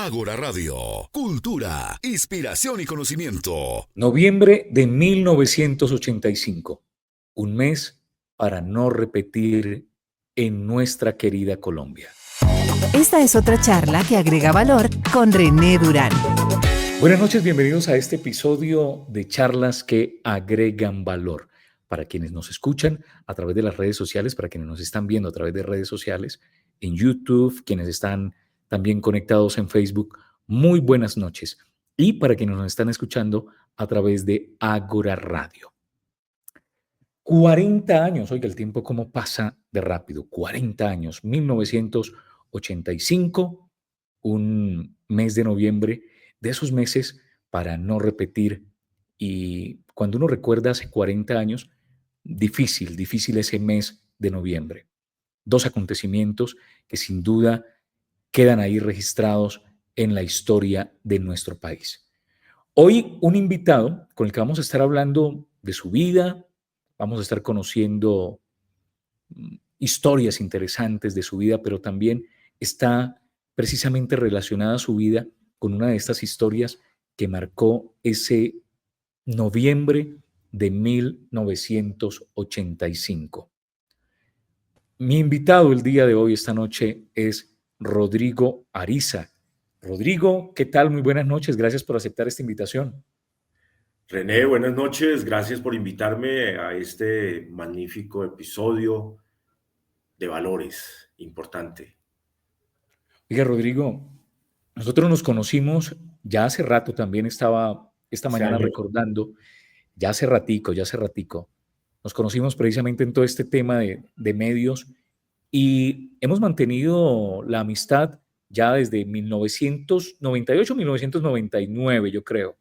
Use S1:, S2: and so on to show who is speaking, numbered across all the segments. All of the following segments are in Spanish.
S1: Ágora Radio, cultura, inspiración y conocimiento.
S2: Noviembre de 1985, un mes para no repetir en nuestra querida Colombia.
S3: Esta es otra charla que agrega valor con René Durán.
S2: Buenas noches, bienvenidos a este episodio de charlas que agregan valor. Para quienes nos escuchan a través de las redes sociales, para quienes nos están viendo a través de redes sociales, en YouTube, quienes están también conectados en Facebook, muy buenas noches. Y para quienes nos están escuchando a través de Ágora Radio. 40 años, oiga, el tiempo cómo pasa de rápido, 40 años, 1985, un mes de noviembre, de esos meses para no repetir. Y cuando uno recuerda hace 40 años, difícil ese mes de noviembre. Dos acontecimientos que sin duda quedan ahí registrados en la historia de nuestro país. Hoy un invitado con el que vamos a estar hablando de su vida, vamos a estar conociendo historias interesantes de su vida, pero también está precisamente relacionada su vida con una de estas historias que marcó ese noviembre de 1985. Mi invitado el día de hoy, esta noche, es Rodrigo Ariza. Rodrigo, ¿qué tal? Muy buenas noches. Gracias por aceptar esta invitación.
S4: René, buenas noches. Gracias por invitarme a este magnífico episodio de valores importante.
S2: Oiga, Rodrigo, nosotros nos conocimos ya hace rato, también estaba esta
S4: Hace
S2: mañana
S4: años.
S2: recordando, ya hace ratico. Nos conocimos precisamente en todo este tema de medios y hemos mantenido la amistad ya desde 1998, 1999, yo creo,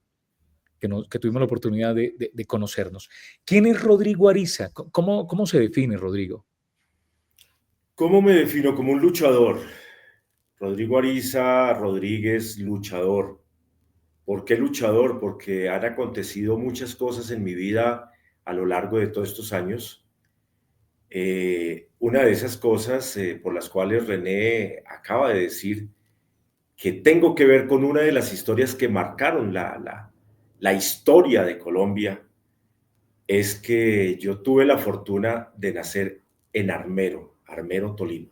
S2: que tuvimos la oportunidad de conocernos. ¿Quién es Rodrigo Ariza? ¿Cómo se define, Rodrigo?
S4: ¿Cómo me defino? Como un luchador. Rodrigo Ariza Rodríguez, luchador. ¿Por qué luchador? Porque han acontecido muchas cosas en mi vida a lo largo de todos estos años. Una de esas cosas por las cuales René acaba de decir que tengo que ver con una de las historias que marcaron la historia de Colombia, es que yo tuve la fortuna de nacer en Armero, Tolima.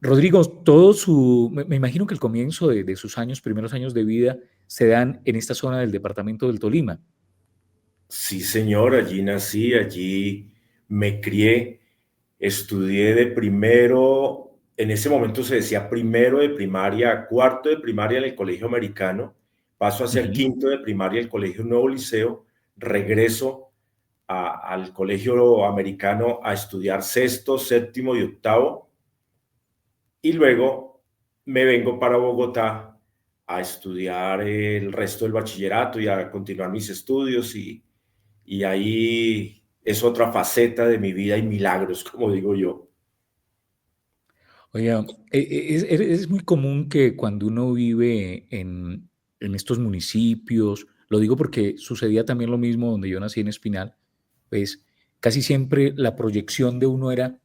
S2: Rodrigo, me imagino que el comienzo de sus años, primeros años de vida, se dan en esta zona del departamento del Tolima.
S4: Sí, señor, allí nací, allí me crié, estudié de primero, en ese momento se decía primero de primaria, cuarto de primaria en el Colegio Americano, paso a ser
S2: Ujú.
S4: quinto de primaria en el Colegio Nuevo Liceo, regreso al Colegio Americano a estudiar sexto, séptimo y octavo, y luego me vengo para Bogotá a estudiar el resto del bachillerato y a continuar mis estudios y ahí es otra faceta de mi vida y milagros, como digo yo.
S2: Oye, es muy común que cuando uno vive en estos municipios, lo digo porque sucedía también lo mismo donde yo nací en Espinal, pues casi siempre la proyección de uno era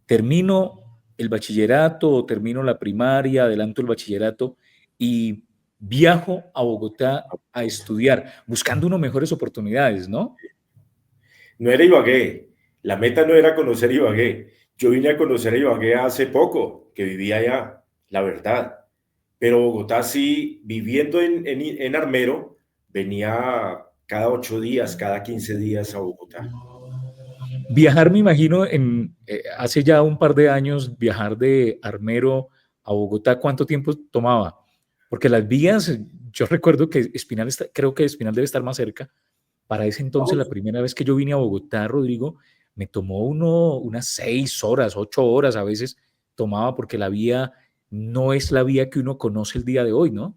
S2: termino el bachillerato o termino la primaria, adelanto el bachillerato y viajo a Bogotá a estudiar, buscando uno mejores oportunidades, ¿no?
S4: No era Ibagué, la meta no era conocer Ibagué. Yo vine a conocer Ibagué hace poco, que vivía allá, la verdad. Pero Bogotá sí, viviendo en Armero, venía cada 8 días, cada 15 días a Bogotá.
S2: Viajar, me imagino, hace ya un par de años, viajar de Armero a Bogotá, ¿cuánto tiempo tomaba? Porque las vías, yo recuerdo que creo que Espinal debe estar más cerca. Para ese entonces, la
S4: Vamos.
S2: primera vez que yo vine a Bogotá, Rodrigo, me tomó unas 6 horas, 8 horas a veces tomaba, porque la vía no es la vía que uno conoce el día de hoy, ¿no?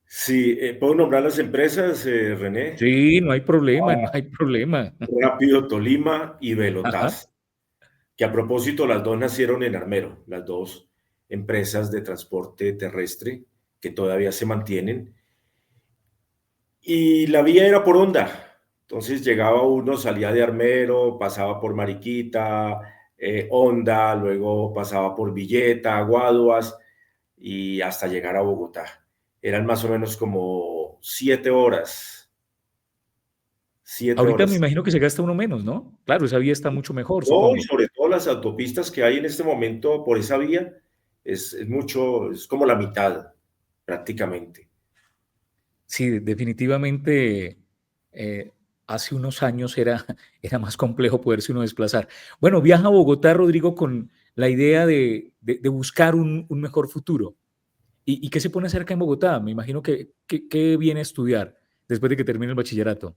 S4: Sí, ¿puedo nombrar las empresas, René?
S2: Sí, no hay problema, no hay problema.
S4: Rápido Tolima y
S2: Ajá.
S4: Velotas, que a propósito las dos nacieron en Armero, las dos empresas de transporte terrestre que todavía se mantienen. Y la vía era por onda. Entonces llegaba uno, salía de Armero, pasaba por Mariquita, Honda, luego pasaba por Villeta, Guaduas, y hasta llegar a Bogotá. Eran más o menos como 7 horas. Siete
S2: Ahorita me
S4: horas.
S2: imagino que se gasta uno menos, ¿no? Claro, esa vía está mucho mejor,
S4: No, y
S2: supongo.
S4: sobre todo las autopistas que hay en este momento por esa vía, es mucho, es como la mitad prácticamente.
S2: Sí, definitivamente hace unos años era, era más complejo poderse uno desplazar. Bueno, viaja a Bogotá, Rodrigo, con la idea de buscar un mejor futuro. Y qué se pone cerca en Bogotá? Me imagino que viene a estudiar después de que termine el bachillerato.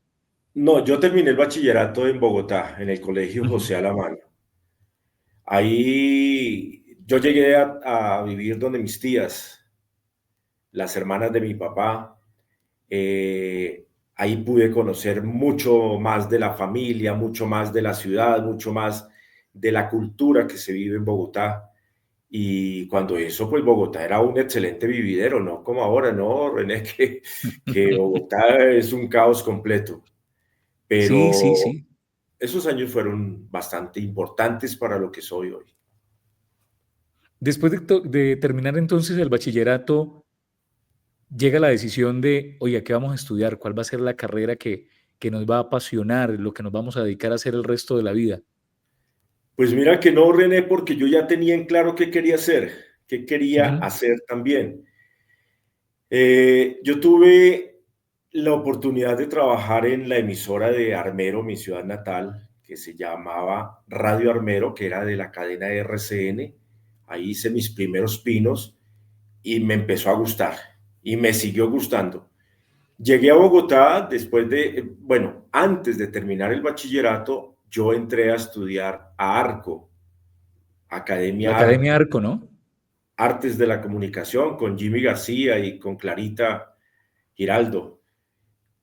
S4: No, yo terminé el bachillerato en Bogotá, en el Colegio
S2: Ujú.
S4: José Alamano. Ahí yo llegué a vivir donde mis tías, las hermanas de mi papá. Ahí pude conocer mucho más de la familia, mucho más de la ciudad, mucho más de la cultura que se vive en Bogotá. Y cuando eso, pues Bogotá era un excelente vividero, no como ahora, ¿no, René? Que Bogotá es un caos completo.
S2: Sí, sí,
S4: Pero
S2: sí.
S4: esos años fueron bastante importantes para lo que soy hoy.
S2: Después de terminar entonces el bachillerato, llega la decisión de, oye, ¿qué vamos a estudiar? ¿Cuál va a ser la carrera que nos va a apasionar, lo que nos vamos a dedicar a hacer el resto de la vida?
S4: Pues mira que no, René, porque yo ya tenía en claro qué quería hacer, qué quería
S2: Ujú.
S4: hacer también. Yo tuve la oportunidad de trabajar en la emisora de Armero, mi ciudad natal, que se llamaba Radio Armero, que era de la cadena RCN. Ahí hice mis primeros pinos y me empezó a gustar y me siguió gustando. Llegué a Bogotá después bueno, antes de terminar el bachillerato, yo entré a estudiar a Arco,
S2: La
S4: Academia
S2: Academia
S4: Arco,
S2: Arco, ¿no?
S4: Artes de la Comunicación, con Jimmy García y con Clarita Giraldo.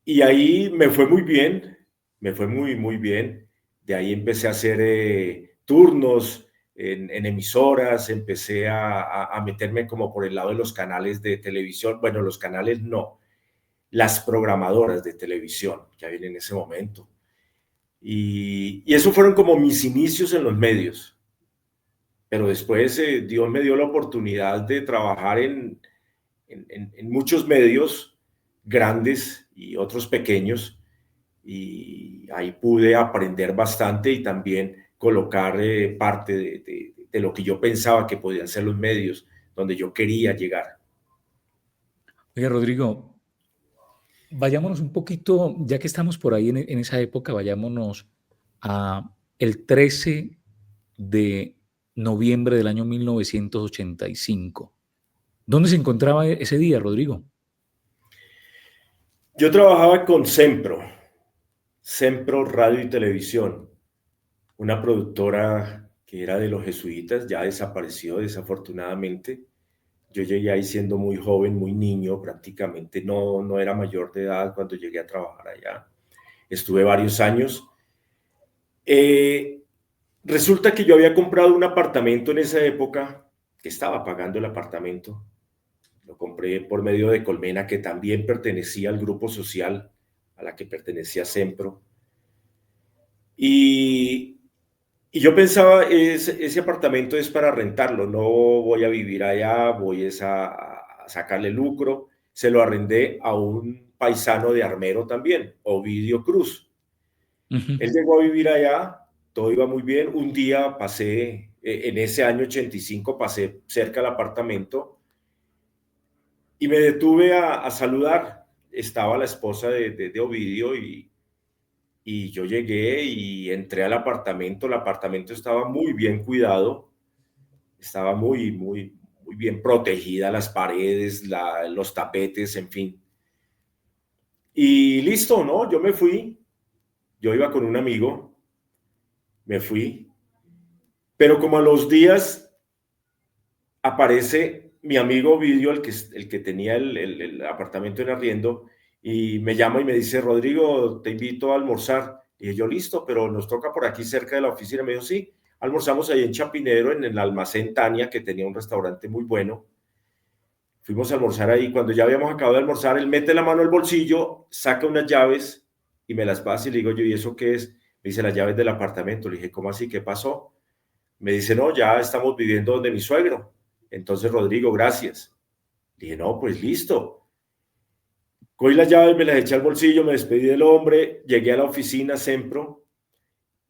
S4: Y ahí me fue muy bien, me fue muy, muy bien. De ahí empecé a hacer turnos en emisoras, empecé a meterme como por el lado de los canales de televisión. Bueno, los canales no, las programadoras de televisión que había en ese momento. Y eso fueron como mis inicios en los medios. Pero después Dios me dio la oportunidad de trabajar en muchos medios grandes y otros pequeños, y ahí pude aprender bastante y también colocar parte de lo que yo pensaba que podían ser los medios donde yo quería llegar.
S2: Oye, Rodrigo, vayámonos un poquito, ya que estamos por ahí en esa época, vayámonos a el 13 de noviembre del año 1985. ¿Dónde se encontraba ese día, Rodrigo?
S4: Yo trabajaba con Sempro Radio y Televisión, una productora que era de los jesuitas, ya desapareció desafortunadamente. Yo llegué ahí siendo muy joven, muy niño, prácticamente no era mayor de edad cuando llegué a trabajar allá. Estuve varios años. Eh, Resulta que yo había comprado un apartamento en esa época, que estaba pagando el apartamento. Lo compré por medio de Colmena, que también pertenecía al grupo social a la que pertenecía Sempro. Y, y yo pensaba, ese apartamento es para rentarlo, no voy a vivir allá, voy a sacarle lucro. Se lo arrendé a un paisano de Armero también, Ovidio Cruz.
S2: Ujú.
S4: Él llegó a vivir allá, todo iba muy bien. Un día pasé, en ese año 85, pasé cerca del apartamento y me detuve a saludar. Estaba la esposa de Ovidio y yo llegué y entré al apartamento. El apartamento estaba muy bien cuidado, estaba muy, muy, muy bien protegida, las paredes, los tapetes, en fin. Y listo, ¿no? Yo me fui, yo iba con un amigo, me fui, pero como a los días aparece mi amigo Ovidio, el que tenía el apartamento en arriendo, y me llama y me dice, Rodrigo, te invito a almorzar. Y yo, listo, pero nos toca por aquí cerca de la oficina. Me dijo, sí, almorzamos ahí en Chapinero, en el almacén Tania, que tenía un restaurante muy bueno. Fuimos a almorzar ahí. Cuando ya habíamos acabado de almorzar, él mete la mano al bolsillo, saca unas llaves y me las pasa y le digo yo, ¿y eso qué es? Me dice, las llaves del apartamento. Le dije, ¿cómo así? ¿Qué pasó? Me dice, no, ya estamos viviendo donde mi suegro. Entonces, Rodrigo, gracias. Dije, no, pues listo. Cogí las llaves, me las eché al bolsillo, me despedí del hombre, llegué a la oficina Sempro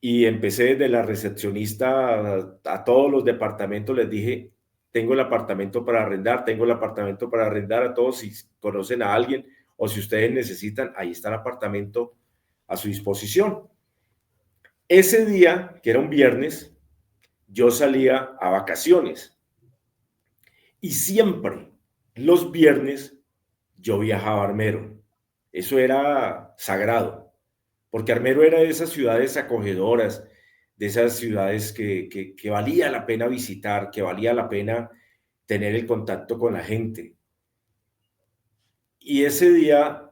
S4: y empecé desde la recepcionista a todos los departamentos. Les dije, tengo el apartamento para arrendar, tengo el apartamento para arrendar a todos. Si conocen a alguien o si ustedes necesitan, ahí está el apartamento a su disposición. Ese día, que era un viernes, yo salía a vacaciones y siempre los viernes yo viajaba a Armero. Eso era sagrado, porque Armero era de esas ciudades acogedoras, de esas ciudades que valía la pena visitar, que valía la pena tener el contacto con la gente. Y ese día,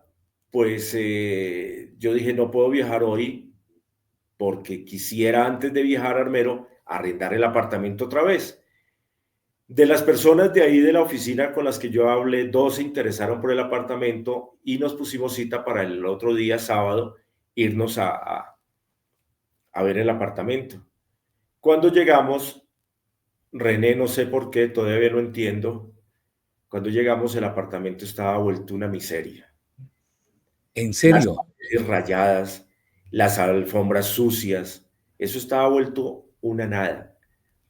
S4: pues yo dije, no puedo viajar hoy porque quisiera antes de viajar a Armero arrendar el apartamento otra vez. De las personas de ahí de la oficina con las que yo hablé, 2 se interesaron por el apartamento y nos pusimos cita para el otro día, sábado, irnos a ver el apartamento. Cuando llegamos, René, no sé por qué, todavía no entiendo, cuando llegamos el apartamento estaba vuelto una miseria.
S2: ¿En
S4: Las
S2: serio?
S4: paredes rayadas, las alfombras sucias, eso estaba vuelto una nada.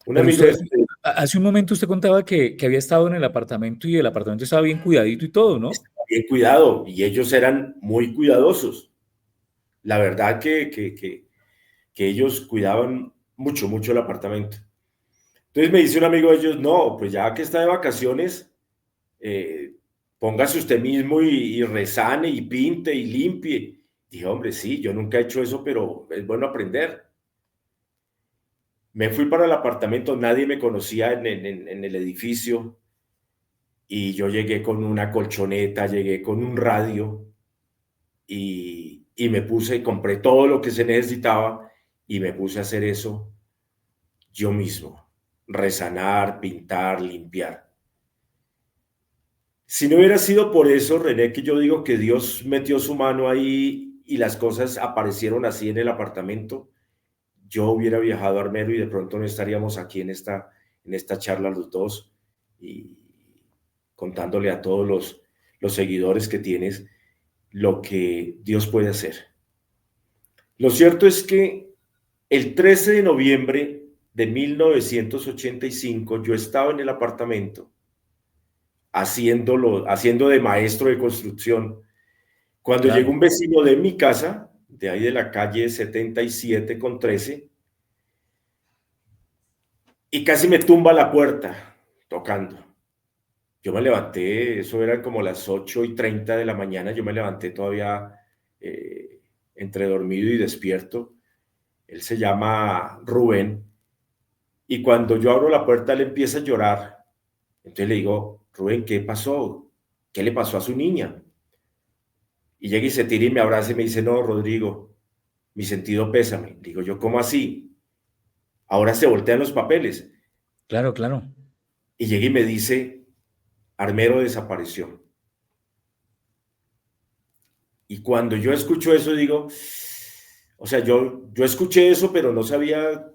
S4: Un
S2: Pero
S4: amigo
S2: usted,
S4: de
S2: hace un momento usted contaba que había estado en el apartamento y el apartamento estaba bien cuidadito y todo, ¿no?
S4: estaba bien cuidado y ellos eran muy cuidadosos. La verdad que ellos cuidaban mucho, mucho el apartamento. Entonces me dice un amigo de ellos, no, pues ya que está de vacaciones, eh, póngase usted mismo y resane y pinte y limpie. Dije, hombre, sí, yo nunca he hecho eso, pero es bueno aprender. Me fui para el apartamento, nadie me conocía en el edificio y yo llegué con una colchoneta, llegué con un radio y me puse, compré todo lo que se necesitaba y me puse a hacer eso yo mismo, resanar, pintar, limpiar. Si no hubiera sido por eso, René, que yo digo que Dios metió su mano ahí y las cosas aparecieron así en el apartamento, yo hubiera viajado a Armero y de pronto no estaríamos aquí en esta charla los dos y contándole a todos los seguidores que tienes lo que Dios puede hacer. Lo cierto es que el 13 de noviembre de 1985 yo estaba en el apartamento haciendo de maestro de construcción, cuando llegó
S2: Claro.
S4: un vecino de mi casa, de ahí de la calle 77 con 13, y casi me tumba la puerta tocando. Yo me levanté, eso era como las 8:30 de la mañana, yo me levanté todavía entre dormido y despierto. Él se llama Rubén, y cuando yo abro la puerta, él empieza a llorar. Entonces le digo, Rubén, ¿qué pasó? ¿Qué le pasó a su niña? Y llega y se tira y me abraza y me dice, no, Rodrigo, mi sentido pésame. Digo yo, ¿cómo así? Ahora se voltean los papeles.
S2: Claro, claro.
S4: Y llega y me dice, Armero desapareció. Y cuando yo escucho eso, digo, o sea, yo escuché eso, pero no sabía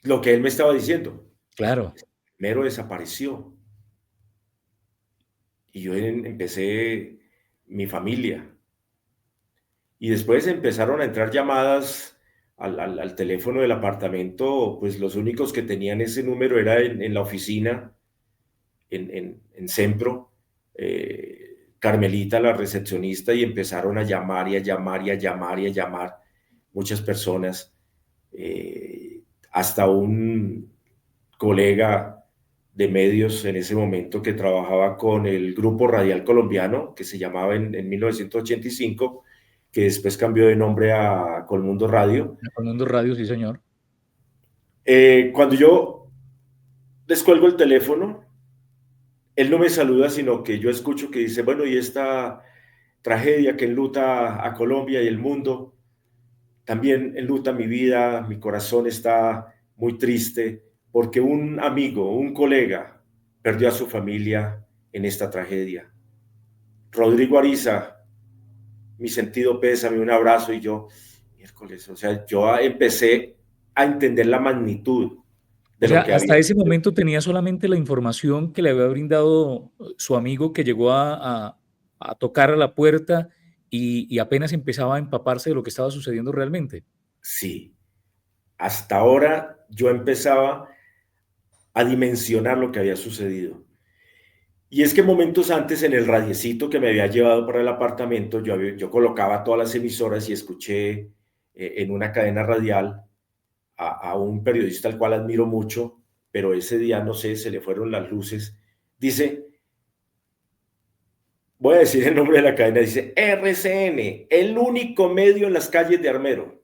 S4: lo que él me estaba diciendo.
S2: Claro.
S4: Armero desapareció. Y yo empecé mi familia. Y después empezaron a entrar llamadas al teléfono del apartamento, pues los únicos que tenían ese número era en la oficina, en Sempro, Carmelita, la recepcionista, y empezaron a llamar y a llamar y a llamar y a llamar muchas personas, hasta un colega de medios en ese momento que trabajaba con el Grupo Radial Colombiano, que se llamaba en 1985, que después cambió de nombre a Colmundo Radio.
S2: Con Mundo Radio, sí, señor.
S4: Cuando yo descuelgo el teléfono, él no me saluda, sino que yo escucho que dice, bueno, y esta tragedia que enluta a Colombia y el mundo, también enluta mi vida, mi corazón está muy triste, porque un amigo, un colega, perdió a su familia en esta tragedia. Rodrigo Ariza, mi sentido pésame, un abrazo, y yo, miércoles, o sea, yo empecé a entender la magnitud
S2: O
S4: de lo
S2: sea,
S4: que había.
S2: hasta ese momento tenía solamente la información que le había brindado su amigo que llegó a tocar a la puerta y apenas empezaba a empaparse de lo que estaba sucediendo realmente.
S4: Sí, hasta ahora yo empezaba a dimensionar lo que había sucedido. Y es que momentos antes en el radiecito que me había llevado para el apartamento, yo colocaba todas las emisoras y escuché en una cadena radial a un periodista al cual admiro mucho, pero ese día, no sé, se le fueron las luces. Dice, voy a decir el nombre de la cadena, dice RCN, el único medio en las calles de Armero.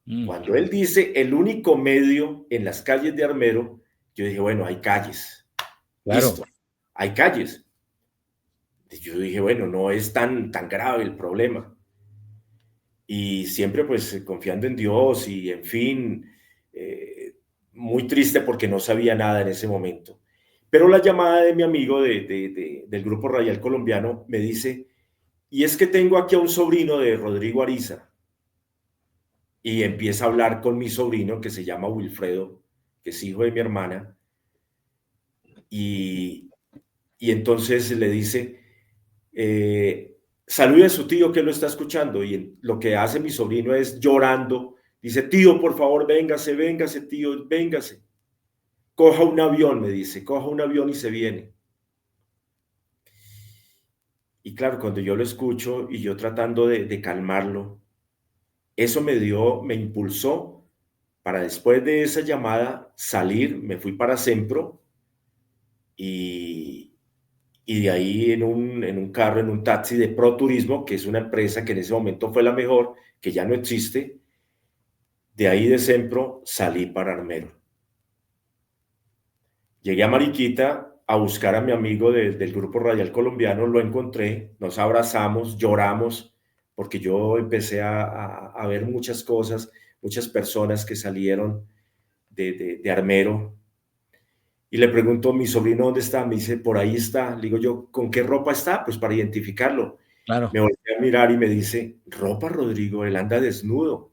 S2: Mm,
S4: Cuando él dice el único medio en las calles de Armero, yo dije, bueno, hay calles,
S2: claro.
S4: listo, hay calles. Yo dije, bueno, no es tan grave el problema. Y siempre pues confiando en Dios y en fin, eh, muy triste porque no sabía nada en ese momento. Pero la llamada de mi amigo del Grupo Radial Colombiano me dice, y es que tengo aquí a un sobrino de Rodrigo Ariza, y empieza a hablar con mi sobrino que se llama Wilfredo, que es hijo de mi hermana, y, y entonces le dice, salude a su tío que lo está escuchando, y lo que hace mi sobrino es llorando, dice, tío, por favor, véngase, véngase, tío, véngase, coja un avión, me dice, coja un avión y se viene. Y claro, cuando yo lo escucho y yo tratando de calmarlo, eso me impulsó para después de esa llamada salir, me fui para Sempro y, y de ahí en un carro, en un taxi de Pro Turismo, que es una empresa que en ese momento fue la mejor, que ya no existe, de ahí de Sempro salí para Armero. Llegué a Mariquita a buscar a mi amigo del Grupo Radial Colombiano, lo encontré, nos abrazamos, lloramos, porque yo empecé a ver muchas cosas, muchas personas que salieron de Armero. Y le pregunto a mi sobrino dónde está, me dice, por ahí está. Le digo yo, ¿con qué ropa está? Pues para identificarlo. Me
S2: Claro.
S4: volteé a mirar y me dice, ropa, Rodrigo, él anda desnudo,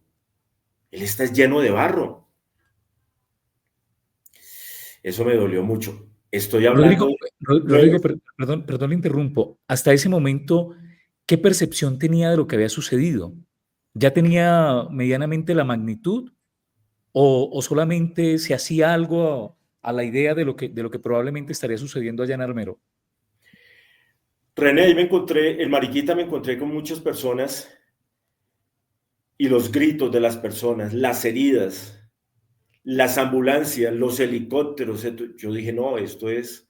S4: él está lleno de barro. Eso me dolió mucho. Estoy hablando
S2: Rodrigo,
S4: de 9.
S2: perdón, le interrumpo. Hasta ese momento, ¿qué percepción tenía de lo que había sucedido? ¿Ya tenía medianamente la magnitud o solamente se hacía algo a la idea de lo que probablemente estaría sucediendo allá en Armero?
S4: René, ahí me encontré, en Mariquita me encontré con muchas personas y los gritos de las personas, las heridas, las ambulancias, los helicópteros. Yo dije, no, esto es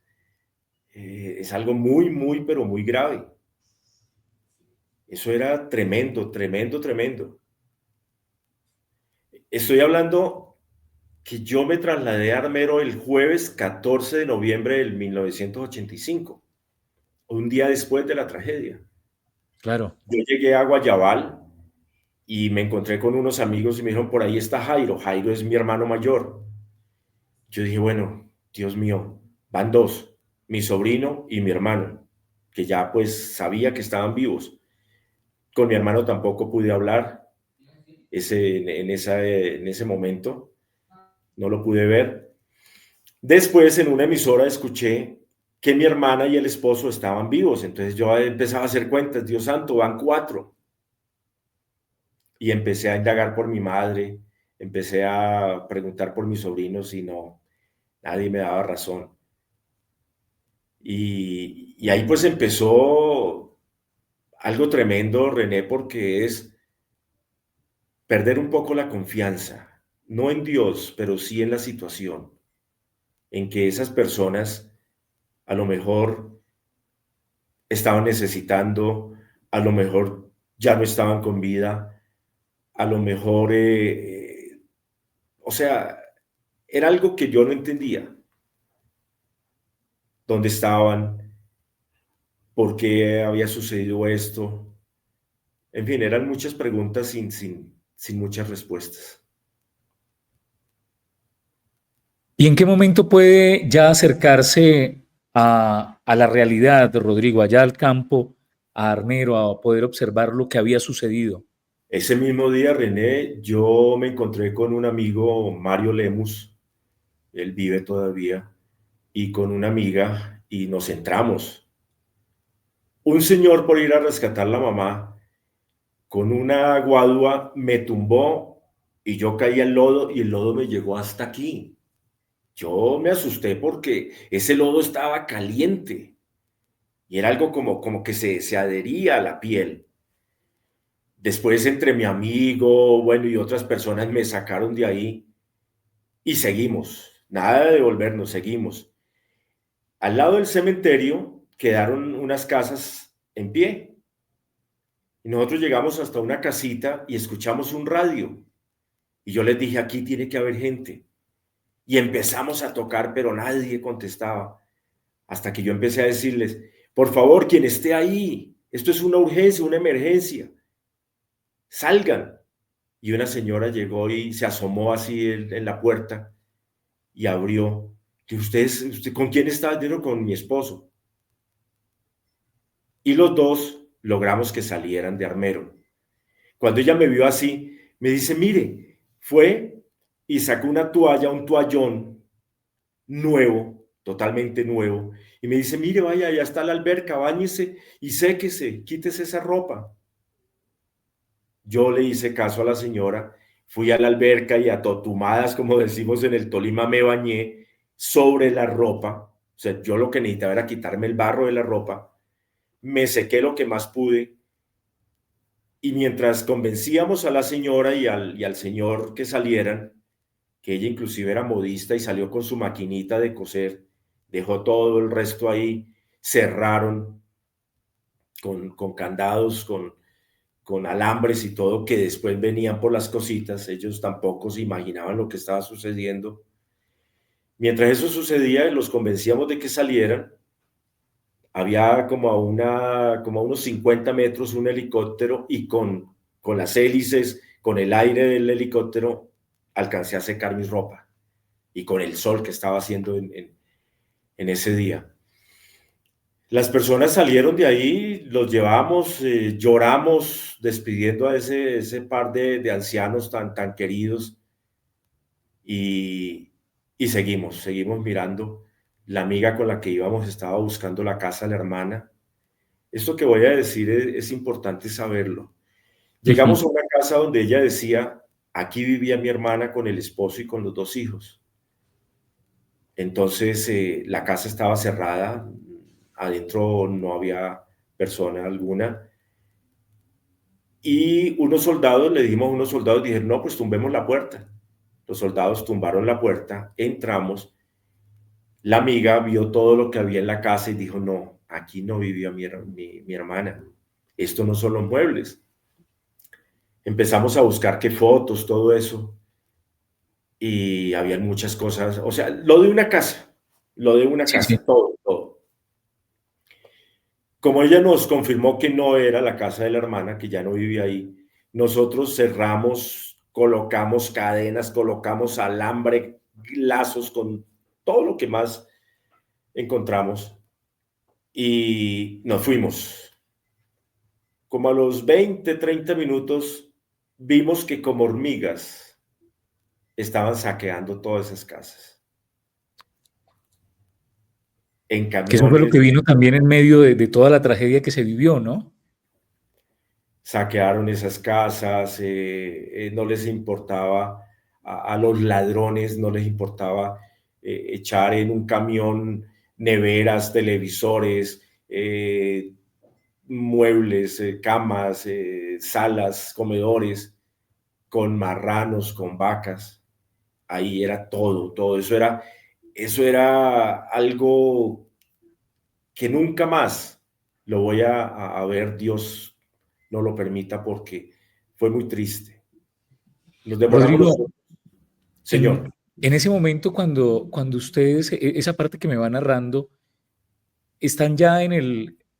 S4: algo muy, muy, pero muy grave. Eso era tremendo, tremendo, tremendo. Estoy hablando que yo me trasladé a Armero el jueves 14 de noviembre del 1985, un día después de la tragedia.
S2: Claro.
S4: Yo llegué a Guayabal y me encontré con unos amigos y me dijeron, por ahí está Jairo. Jairo es mi hermano mayor. Yo dije, bueno, Dios mío, van dos, mi sobrino y mi hermano, que ya pues sabía que estaban vivos. Con mi hermano tampoco pude hablar en ese momento, no lo pude ver. Después en una emisora escuché que mi hermana y el esposo estaban vivos, entonces yo empezaba a hacer cuentas, Dios santo, van 4. Y empecé a indagar por mi madre, empecé a preguntar por mis sobrinos y no, nadie me daba razón. Y ahí pues empezó algo tremendo, René, porque es perder un poco la confianza, no en Dios, pero sí en la situación, en que esas personas a lo mejor estaban necesitando, a lo mejor ya no estaban con vida, a lo mejor, o sea, era algo que yo no entendía. ¿Dónde estaban? ¿Por qué había sucedido esto? En fin, eran muchas preguntas sin muchas respuestas.
S2: ¿Y en qué momento puede ya acercarse a la realidad, Rodrigo, allá al campo, a Armero, a poder observar lo que había sucedido?
S4: Ese mismo día, René, yo me encontré con un amigo, Mario Lemus, él vive todavía, y con una amiga, y nos entramos. Un señor, por ir a rescatar a la mamá, con una guadua me tumbó y yo caí al lodo y el lodo me llegó hasta aquí. Yo me asusté porque ese lodo estaba caliente y era algo como que se adhería a la piel. Después entre mi amigo, bueno, y otras personas me sacaron de ahí y seguimos. Nada de devolvernos, seguimos. Al lado del cementerio quedaron unas casas en pie. Y nosotros llegamos hasta una casita y escuchamos un radio. Y yo les dije, aquí tiene que haber gente. Y empezamos a tocar, pero nadie contestaba. Hasta que yo empecé a decirles, por favor, quien esté ahí, esto es una urgencia, una emergencia. Salgan. Y una señora llegó y se asomó así en la puerta y abrió. Que usted, ¿con quién está? Dijo, con mi esposo. Y los dos logramos que salieran de Armero. Cuando ella me vio así, me dice, mire, fue y sacó una toalla, un toallón nuevo, totalmente nuevo, y me dice, mire, vaya, ya está la alberca, báñese y séquese, quítese esa ropa. Yo le hice caso a la señora, fui a la alberca y a totumadas, como decimos en el Tolima, me bañé sobre la ropa. O sea, yo lo que necesitaba era quitarme el barro de la ropa, me sequé lo que más pude, y mientras convencíamos a la señora y al señor que salieran, que ella inclusive era modista y salió con su maquinita de coser, dejó todo el resto ahí, cerraron con candados, con alambres y todo, que después venían por las cositas, ellos tampoco se imaginaban lo que estaba sucediendo. Mientras eso sucedía, los convencíamos de que salieran. Había como a unos 50 metros un helicóptero y con las hélices, con el aire del helicóptero, alcancé a secar mi ropa y con el sol que estaba haciendo en ese día. Las personas salieron de ahí, los llevamos, lloramos despidiendo a ese par de ancianos tan queridos y, y seguimos mirando. La amiga con la que íbamos estaba buscando la casa de la hermana. Esto que voy a decir es importante saberlo. Llegamos a
S2: Ujú.
S4: una casa donde ella decía, aquí vivía mi hermana con el esposo y con los dos hijos. Entonces la casa estaba cerrada, adentro no había persona alguna. Y unos soldados, le dimos a unos soldados, dijeron, no, pues tumbemos la puerta. Los soldados tumbaron la puerta, entramos. La amiga vio todo lo que había en la casa y dijo, no, aquí no vivía mi hermana. Esto no son los muebles. Empezamos a buscar qué fotos, todo eso. Y habían muchas cosas, o sea, lo de una
S2: Sí, sí.
S4: casa, todo, todo. Como ella nos confirmó que no era la casa de la hermana, que ya no vivía ahí, nosotros cerramos, colocamos cadenas, colocamos alambre, lazos con todo lo que más encontramos y nos fuimos. Como a los 20, 30 minutos, vimos que como hormigas estaban saqueando todas esas casas en
S2: Que eso fue lo
S4: camiones.
S2: que vino también en medio de toda la tragedia que se vivió, ¿no?
S4: Saquearon esas casas, no les importaba a los ladrones, no les importaba echar en un camión neveras, televisores, muebles, camas, salas, comedores, con marranos, con vacas. Ahí era todo, todo. Eso era algo que nunca más lo voy a ver, Dios no lo permita, porque fue muy triste. Nos demoramos
S2: Rodrigo,
S4: nosotros.
S2: en,
S4: Señor,
S2: en ese momento cuando ustedes, esa parte que me va narrando, ¿están ya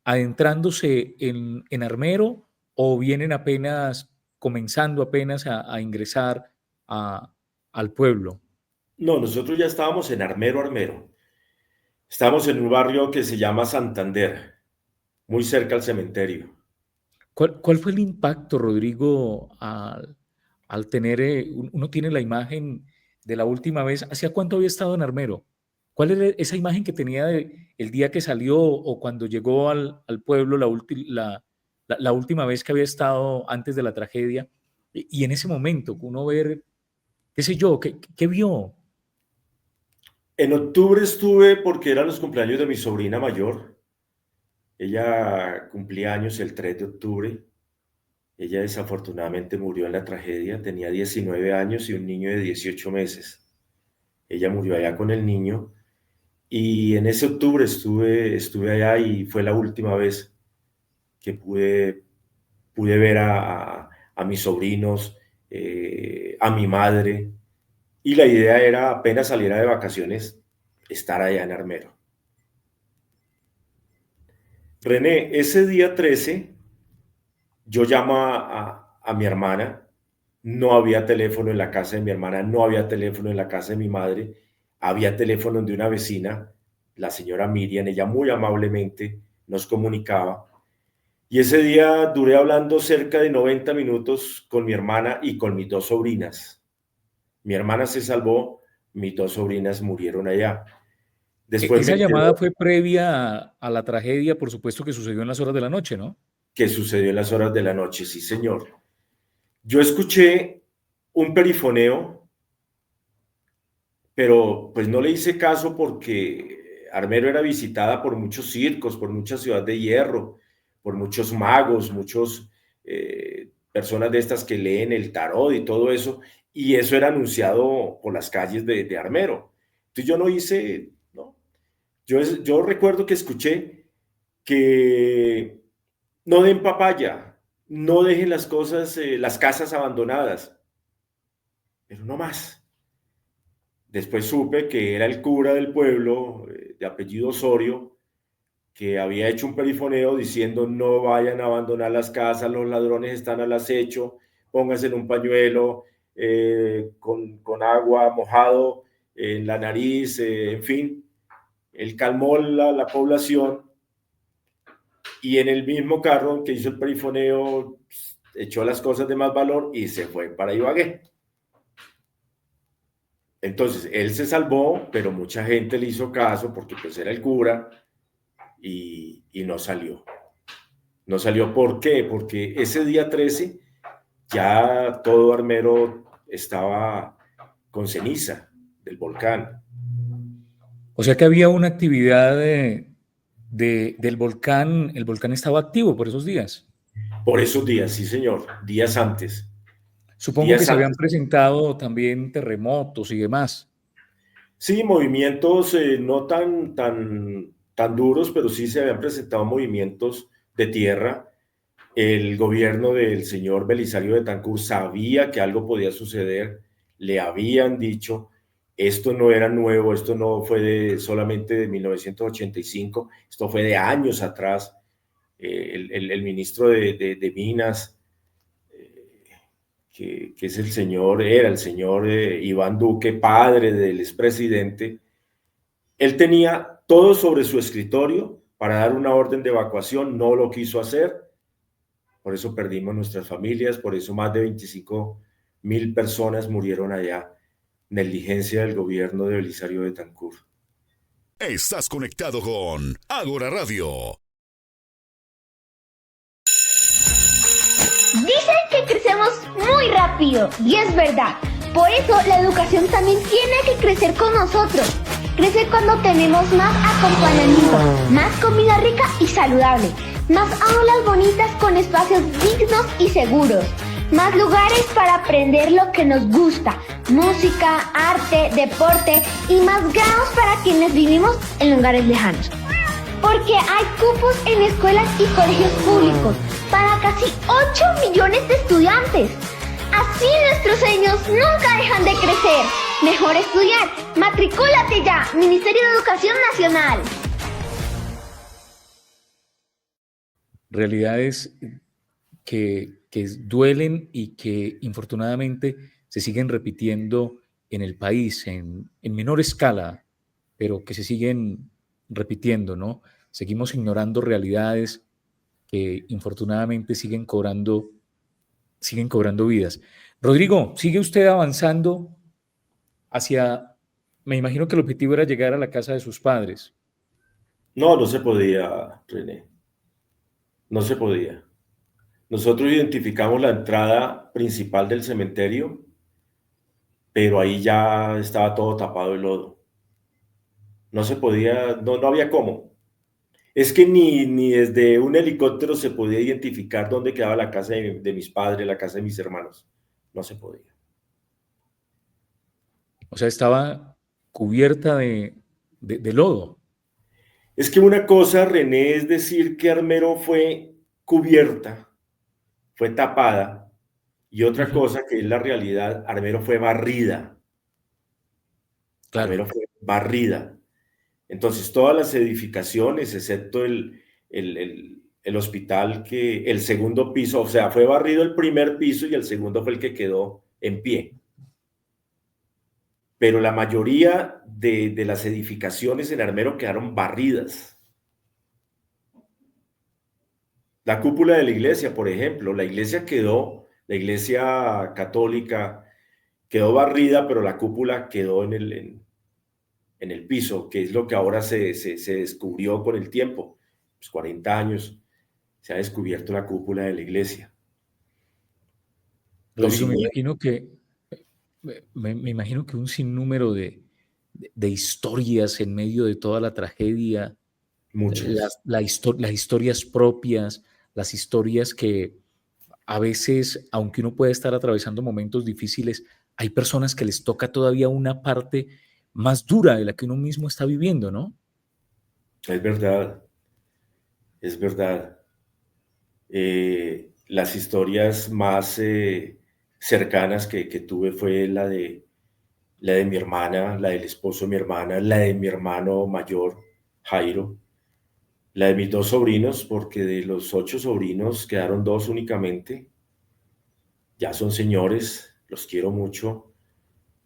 S2: adentrándose en Armero o vienen apenas comenzando apenas a ingresar a- al pueblo?
S4: no, nosotros ya estábamos en Armero, Armero. Estábamos en un barrio que se llama Santander, muy cerca al cementerio.
S2: ¿Cuál fue el impacto, Rodrigo, al tener, uno tiene la imagen de la última vez, ¿hacía cuánto había estado en Armero? ¿Cuál era esa imagen que tenía de el día que salió o cuando llegó al pueblo la última vez que había estado antes de la tragedia? Y en ese momento, uno ver, qué sé yo, qué vio?
S4: En octubre estuve porque eran los cumpleaños de mi sobrina mayor. Ella cumplía años el 3 de octubre. Ella desafortunadamente murió en la tragedia. Tenía 19 años y un niño de 18 meses. Ella murió allá con el niño. Y en ese octubre estuve allá y fue la última vez que pude ver a mis sobrinos, a mi madre. Y la idea era, apenas saliera de vacaciones, estar allá en Armero. René, ese día 13, yo llamo a mi hermana. No había teléfono en la casa de mi hermana, no había teléfono en la casa de mi madre. Había teléfono de una vecina, la señora Miriam. Ella muy amablemente nos comunicaba. Y ese día duré hablando cerca de 90 minutos con mi hermana y con mis dos sobrinas. Mi hermana se salvó, mis dos sobrinas murieron allá. Después me
S2: Esa llamada
S4: enteré
S2: fue previa a la tragedia, por supuesto, que sucedió en las horas de la noche, ¿no?
S4: que sucedió en las horas de la noche, sí, señor. Yo escuché un perifoneo, pero pues no le hice caso porque Armero era visitada por muchos circos, por mucha Ciudad de Hierro, por muchos magos, muchos personas de estas que leen el tarot y todo eso, y eso era anunciado por las calles de Armero. Entonces yo no hice, ¿no? Yo recuerdo que escuché que no den papaya, no dejen las cosas, las casas abandonadas, pero no más. Después supe que era el cura del pueblo, de apellido Osorio, que había hecho un perifoneo diciendo no vayan a abandonar las casas, los ladrones están al acecho, pónganse en un pañuelo con agua mojado en la nariz, en fin. Él calmó la población y en el mismo carro que hizo el perifoneo echó las cosas de más valor y se fue para Ibagué. Entonces, él se salvó, pero mucha gente le hizo caso porque pues era el cura y no salió. No salió, ¿por qué? Porque ese día 13 ya todo Armero estaba con ceniza del volcán.
S2: O sea que había una actividad del volcán, el volcán estaba activo por esos días.
S4: Por esos días, sí señor, días antes.
S2: Supongo que
S4: Días
S2: se habían
S4: antes.
S2: presentado también terremotos y demás.
S4: Sí, movimientos no tan duros, pero sí se habían presentado movimientos de tierra. El gobierno del señor Belisario Betancur sabía que algo podía suceder, le habían dicho, esto no era nuevo, esto no fue solamente de 1985, esto fue de años atrás. El ministro de Minas, que es era el señor Iván Duque, padre del expresidente, él tenía todo sobre su escritorio para dar una orden de evacuación, no lo quiso hacer. Por eso perdimos nuestras familias, por eso más de 25.000 personas murieron allá. Negligencia del gobierno de Belisario Betancur.
S1: Estás conectado con Ágora Radio.
S5: Dicen que crecemos muy rápido y es verdad. Por eso la educación también tiene que crecer con nosotros. Crece cuando tenemos más acompañamiento, más comida rica y saludable, más aulas bonitas con espacios dignos y seguros, más lugares para aprender lo que nos gusta, música, arte, deporte y más grados para quienes vivimos en lugares lejanos. Porque hay cupos en escuelas y colegios públicos para casi 8 millones de estudiantes. Así nuestros sueños nunca dejan de crecer. Mejor estudiar. Matricúlate ya. Ministerio de Educación Nacional.
S2: Realidades que duelen y que infortunadamente se siguen repitiendo en el país, en menor escala, pero que se siguen repitiendo, ¿no? Seguimos ignorando realidades que infortunadamente siguen cobrando vidas. Rodrigo, ¿sigue usted avanzando hacia, me imagino que el objetivo era llegar a la casa de sus padres.
S4: No, no se podía, René, no se podía. Nosotros identificamos la entrada principal del cementerio, pero ahí ya estaba todo tapado de lodo. No se podía, no había cómo. Es que ni desde un helicóptero se podía identificar dónde quedaba la casa de mis padres, la casa de mis hermanos. No se podía.
S2: O sea, estaba cubierta de lodo.
S4: Es que una cosa, René, es decir que Armero fue cubierta, fue tapada, y otra
S2: Ujú,
S4: cosa que es la realidad, Armero fue barrida.
S2: claro.
S4: Armero fue barrida. Entonces, todas las edificaciones, excepto el hospital, que el segundo piso, o sea, fue barrido el primer piso y el segundo fue el que quedó en pie. Pero la mayoría de las edificaciones en Armero quedaron barridas. La cúpula de la iglesia, por ejemplo, la iglesia católica quedó barrida, pero la cúpula quedó en el piso, que es lo que ahora se descubrió con el tiempo. Pues 40 años se ha descubierto la cúpula de la iglesia. Los
S2: Rodrigo, me
S4: cimientos,
S2: imagino que, me imagino que un sinnúmero de historias en medio de toda la tragedia,
S4: muchas.
S2: las historias propias, las historias que a veces, aunque uno puede estar atravesando momentos difíciles, hay personas que les toca todavía una parte más dura de la que uno mismo está viviendo, ¿no?
S4: Es verdad, es verdad. Las historias más cercanas que tuve fue la de mi hermana, la del esposo de mi hermana, la de mi hermano mayor, Jairo, la de mis dos sobrinos, porque de los 8 sobrinos quedaron 2 únicamente. Ya son señores, los quiero mucho,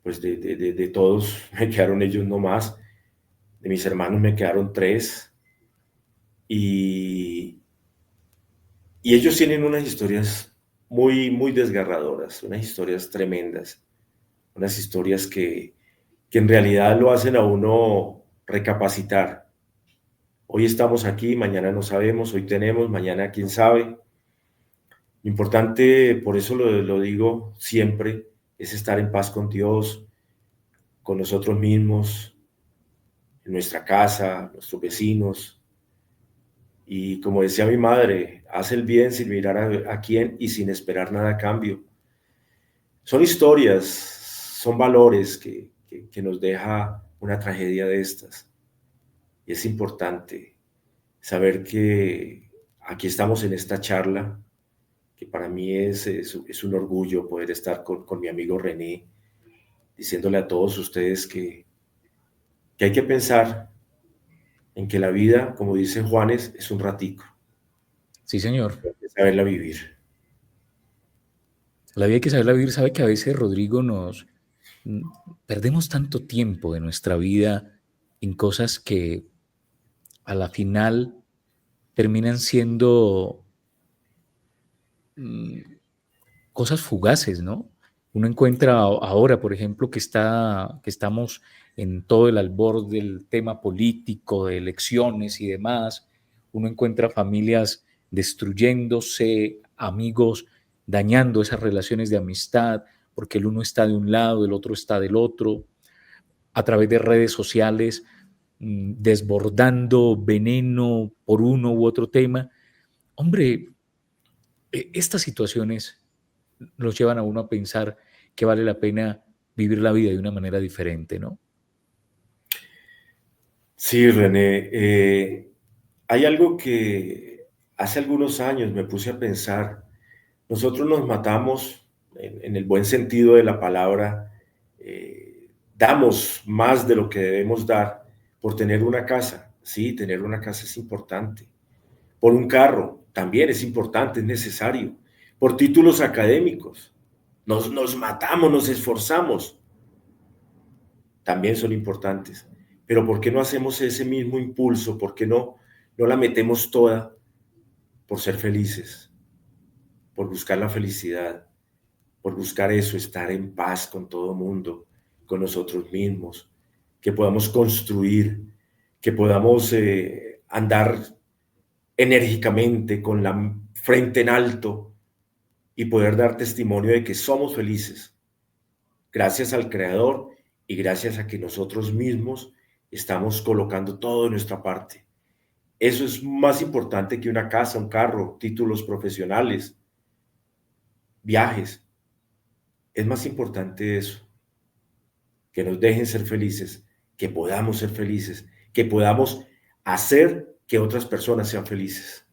S4: pues de todos me quedaron ellos no más, de mis hermanos me quedaron 3 y, y ellos tienen unas historias muy desgarradoras, unas historias tremendas, unas historias que en realidad lo hacen a uno recapacitar. Hoy estamos aquí, mañana no sabemos, hoy tenemos, mañana quién sabe. Lo importante, por eso lo digo siempre, es estar en paz con Dios, con nosotros mismos, en nuestra casa, nuestros vecinos. Y como decía mi madre, haz el bien sin mirar a quién y sin esperar nada a cambio. Son historias, son valores que nos deja una tragedia de estas. Y es importante saber que aquí estamos en esta charla, que para mí es un orgullo poder estar con mi amigo René, diciéndole a todos ustedes que hay que pensar en que la vida, como dice Juanes, es un ratico,
S2: Sí, señor.
S4: hay que saberla vivir.
S2: La vida hay que saberla vivir. Sabe que a veces, Rodrigo, mm, perdemos tanto tiempo de nuestra vida en cosas que a la final terminan siendo mm, cosas fugaces, ¿no? Uno encuentra ahora, por ejemplo, que estamos en todo el albor del tema político, de elecciones y demás. Uno encuentra familias destruyéndose, amigos dañando esas relaciones de amistad, porque el uno está de un lado, el otro está del otro, a través de redes sociales, desbordando veneno por uno u otro tema. Hombre, estas situaciones los llevan a uno a pensar que vale la pena vivir la vida de una manera diferente, ¿no?
S4: Sí, René, hay algo que hace algunos años me puse a pensar. Nosotros nos matamos en el buen sentido de la palabra, damos más de lo que debemos dar por tener una casa. Sí, tener una casa es importante. Por un carro, también es importante, es necesario. Por títulos académicos, nos matamos, nos esforzamos, también son importantes. Pero ¿por qué no hacemos ese mismo impulso? ¿Por qué no la metemos toda por ser felices, por buscar la felicidad, por buscar eso, estar en paz con todo mundo, con nosotros mismos, que podamos construir, que podamos andar enérgicamente con la frente en alto y poder dar testimonio de que somos felices, gracias al Creador y gracias a que nosotros mismos estamos colocando todo de nuestra parte. Eso es más importante que una casa, un carro, títulos profesionales, viajes. Es más importante eso, que nos dejen ser felices, que podamos ser felices, que podamos hacer que otras personas sean felices.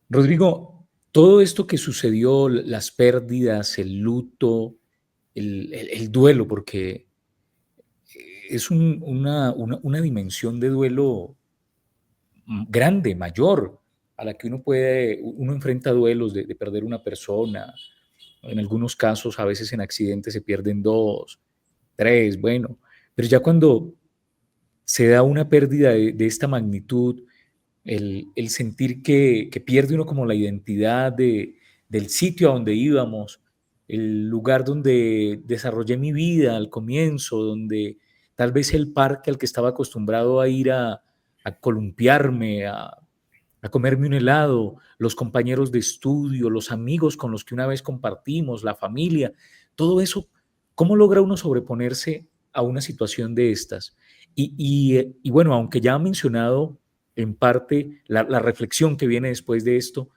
S2: Rodrigo, todo esto que sucedió, las pérdidas, el luto, el duelo, porque es una dimensión de duelo grande, mayor, a la que uno enfrenta duelos de perder una persona. En algunos casos, a veces en accidentes se pierden 2, 3, bueno, pero ya cuando se da una pérdida de esta magnitud, el sentir que pierde uno como la identidad del sitio a donde íbamos, el lugar donde desarrollé mi vida al comienzo, donde tal vez el parque al que estaba acostumbrado a ir a columpiarme, a comerme un helado, los compañeros de estudio, los amigos con los que una vez compartimos, la familia, todo eso, ¿cómo logra uno sobreponerse a una situación de estas? Y bueno, aunque ya ha mencionado en parte la reflexión que viene después de esto,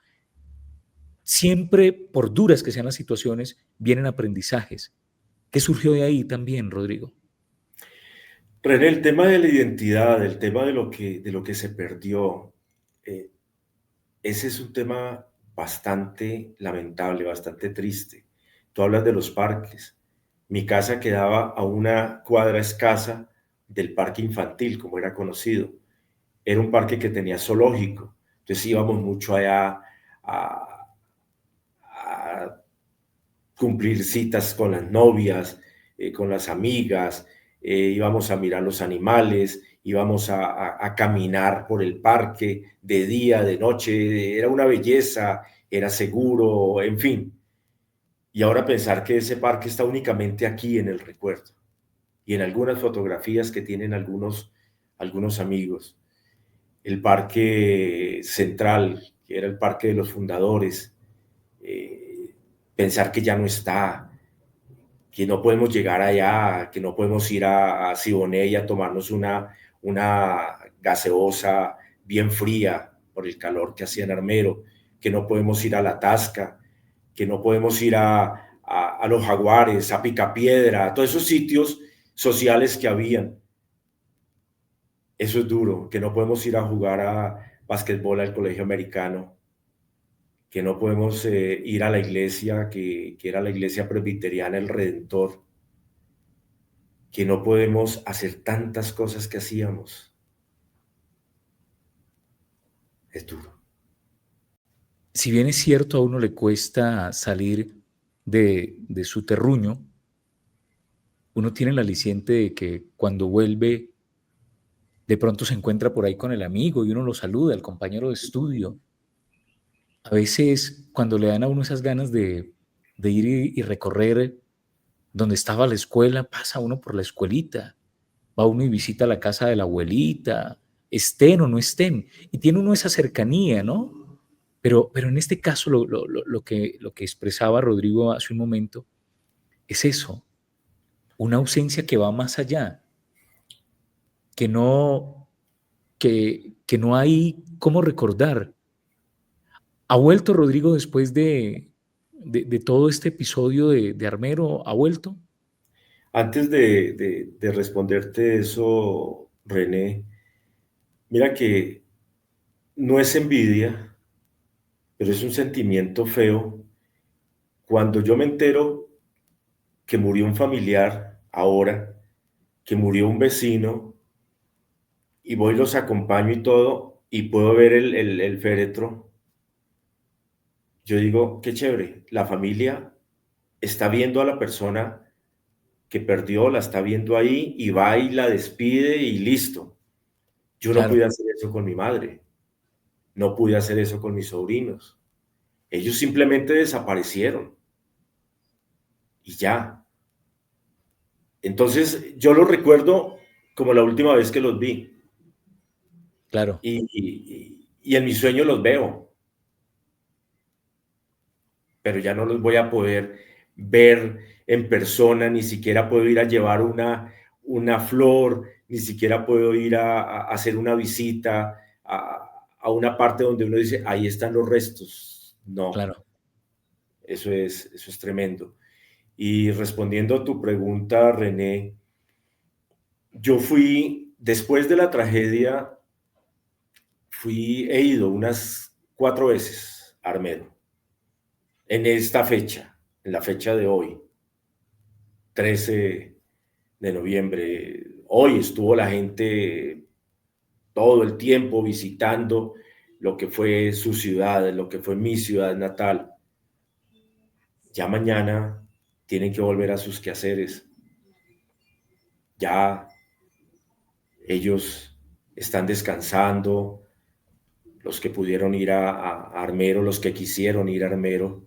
S2: siempre, por duras que sean las situaciones, vienen aprendizajes. ¿Qué surgió de ahí también, Rodrigo?
S4: René, el tema de la identidad, el tema de lo que se perdió, eh, ese es un tema bastante lamentable, bastante triste. Tú hablas de los parques. Mi casa quedaba a una cuadra escasa del parque infantil, como era conocido. Era un parque que tenía zoológico. Entonces íbamos mucho allá a cumplir citas con las novias, con las amigas, íbamos a mirar los animales, íbamos a caminar por el parque de día, de noche, era una belleza, era seguro, en fin. Y ahora pensar que ese parque está únicamente aquí en el recuerdo y en algunas fotografías que tienen algunos amigos. El parque central, que era el parque de los fundadores, pensar que ya no está, que no podemos llegar allá, que no podemos ir a Siboney y a tomarnos una gaseosa bien fría por el calor que hacía en Armero, que no podemos ir a La Tasca, que no podemos ir a Los Jaguares, a Picapiedra, a todos esos sitios sociales que habían. Eso es duro, que no podemos ir a jugar a básquetbol al colegio americano, que no podemos ir a la iglesia, que era la iglesia presbiteriana, el Redentor, que no podemos hacer tantas cosas que hacíamos. Es duro.
S2: Si bien es cierto, a uno le cuesta salir de su terruño, uno tiene el aliciente de que cuando vuelve, de pronto se encuentra por ahí con el amigo y uno lo saluda, el compañero de estudio. A veces, cuando le dan a uno esas ganas de ir y recorrer donde estaba la escuela, pasa uno por la escuelita, va uno y visita la casa de la abuelita, estén o no estén, y tiene uno esa cercanía, ¿no? Pero en este caso, lo que expresaba Rodrigo hace un momento es eso, una ausencia que va más allá, que no hay cómo recordar. ¿Ha vuelto Rodrigo después de todo este episodio de Armero? ¿Ha vuelto?
S4: Antes de responderte eso, René, mira que no es envidia, pero es un sentimiento feo. Cuando yo me entero que murió un familiar ahora, que murió un vecino, y voy, los acompaño y todo, y puedo ver el féretro, yo digo, qué chévere, la familia está viendo a la persona que perdió, la está viendo ahí, y va y la despide y listo. Yo no pude
S2: Claro.
S4: hacer eso con mi madre, no pude hacer eso con mis sobrinos. Ellos simplemente desaparecieron y ya. Entonces, yo los recuerdo como la última vez que los vi.
S2: Claro,
S4: Y en mi sueño los veo, pero ya no los voy a poder ver en persona, ni siquiera puedo ir a llevar una flor, ni siquiera puedo ir a hacer una visita a una parte donde uno dice, ahí están los restos. No,
S2: claro.
S4: eso es tremendo. Y respondiendo a tu pregunta, René, yo fui, después de la tragedia, he ido unas 4 veces a Armero, en esta fecha, en la fecha de hoy, 13 de noviembre. Hoy estuvo la gente todo el tiempo visitando lo que fue su ciudad, lo que fue mi ciudad natal. Ya mañana tienen que volver a sus quehaceres. Ya ellos están descansando, los que pudieron ir a Armero, los que quisieron ir a Armero.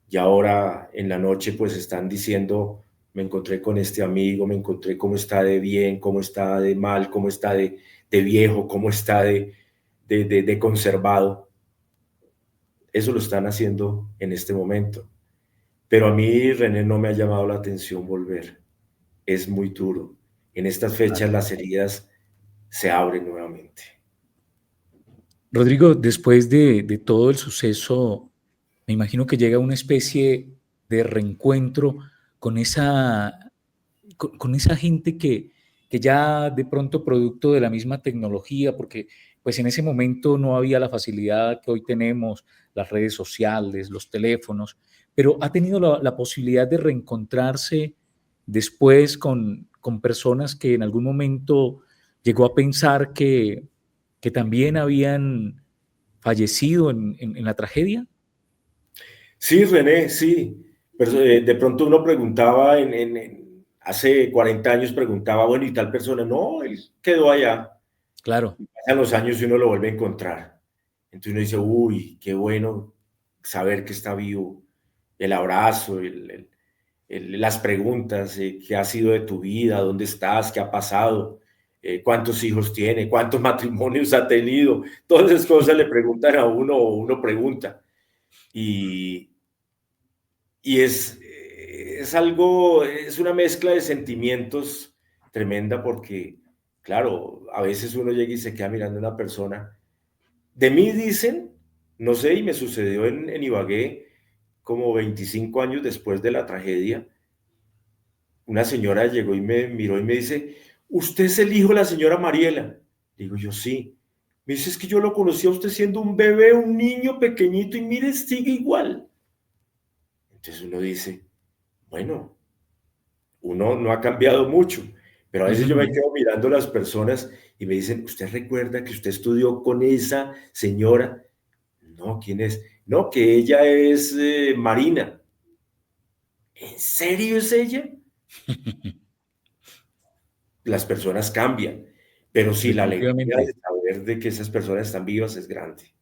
S4: Y ahora en la noche pues están diciendo, me encontré con este amigo, me encontré cómo está de bien, cómo está de mal, cómo está de viejo, cómo está de conservado. Eso lo están haciendo en este momento. Pero a mí, René, no me ha llamado la atención volver. Es muy duro. En estas fechas las heridas se abren nuevamente.
S2: Rodrigo, después de todo el suceso, me imagino que llega una especie de reencuentro con con esa gente que ya de pronto producto de la misma tecnología, porque pues en ese momento no había la facilidad que hoy tenemos, las redes sociales, los teléfonos, pero ha tenido la posibilidad de reencontrarse después con personas que en algún momento llegó a pensar que también habían fallecido en la tragedia.
S4: Sí, René, sí. Pero, de pronto uno preguntaba, hace 40 años preguntaba, bueno, ¿y tal persona? No, él quedó allá.
S2: Claro,
S4: Pasan los años y uno lo vuelve a encontrar. Entonces uno dice, uy, qué bueno saber que está vivo. El abrazo, las preguntas, qué ha sido de tu vida, dónde estás, qué ha pasado, cuántos hijos tiene, cuántos matrimonios ha tenido. Todas esas cosas le preguntan a uno o uno pregunta. Y, y es algo, es una mezcla de sentimientos tremenda porque, claro, a veces uno llega y se queda mirando a una persona. De mí dicen, no sé, y me sucedió en Ibagué, como 25 años después de la tragedia, una señora llegó y me miró y me dice, ¿usted es el hijo de la señora Mariela? Digo yo, sí. Me dice, es que yo lo conocí a usted siendo un bebé, un niño pequeñito, y mire, sigue igual. Entonces uno dice, bueno, uno no ha cambiado mucho, pero a veces yo me
S2: ujú,
S4: quedo mirando a las personas y me dicen, ¿usted recuerda que usted estudió con esa señora? No, ¿quién es? No, que ella es Marina. ¿En serio es ella? Las personas cambian, pero sí, la alegría de
S2: definitivamente.
S4: saber de que esas personas están vivas es grande.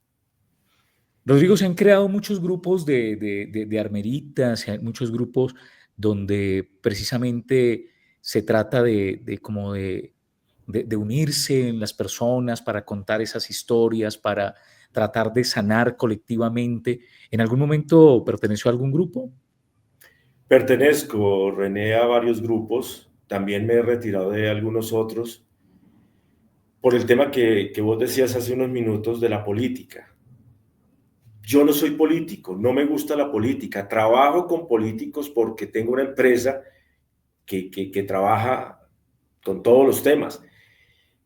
S2: Rodrigo, se han creado muchos grupos de armeritas, muchos grupos donde precisamente se trata como de unirse en las personas para contar esas historias, para tratar de sanar colectivamente. ¿En algún momento perteneció a algún grupo?
S4: Pertenezco, René, a varios grupos, también me he retirado de algunos otros por el tema que vos decías hace unos minutos de la política. Yo no soy político, no me gusta la política, trabajo con políticos porque tengo una empresa que trabaja con todos los temas.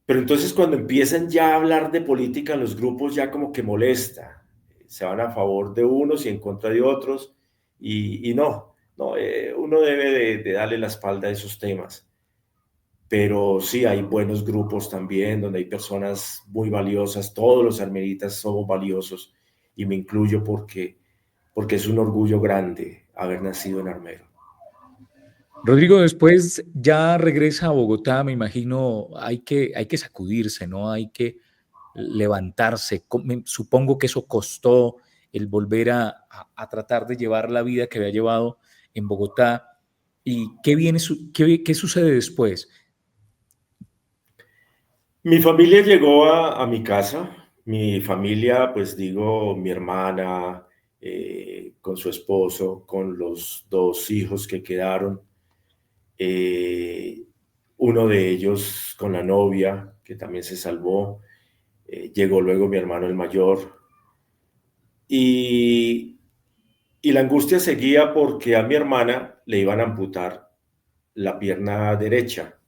S4: Pero entonces cuando empiezan ya a hablar de política en los grupos ya como que molesta. Se van a favor de unos y en contra de otros y no, uno debe de darle la espalda a esos temas. Pero sí hay buenos grupos también donde hay personas muy valiosas. Todos los armenitas somos valiosos y me incluyo porque es un orgullo grande haber nacido en Armero.
S2: Rodrigo, después ya regresa a Bogotá, me imagino, hay que sacudirse, ¿no? Hay que levantarse. Supongo que eso costó el volver a tratar de llevar la vida que había llevado en Bogotá. ¿Y qué viene, qué sucede después?
S4: Mi familia llegó a mi casa. Mi familia, pues digo, mi hermana, con su esposo, con los dos hijos que quedaron. eh, Uno de ellos con la novia, que también se salvó. Llegó luego mi hermano el mayor. Y, y la angustia seguía porque a mi hermana le iban a amputar la pierna derecha.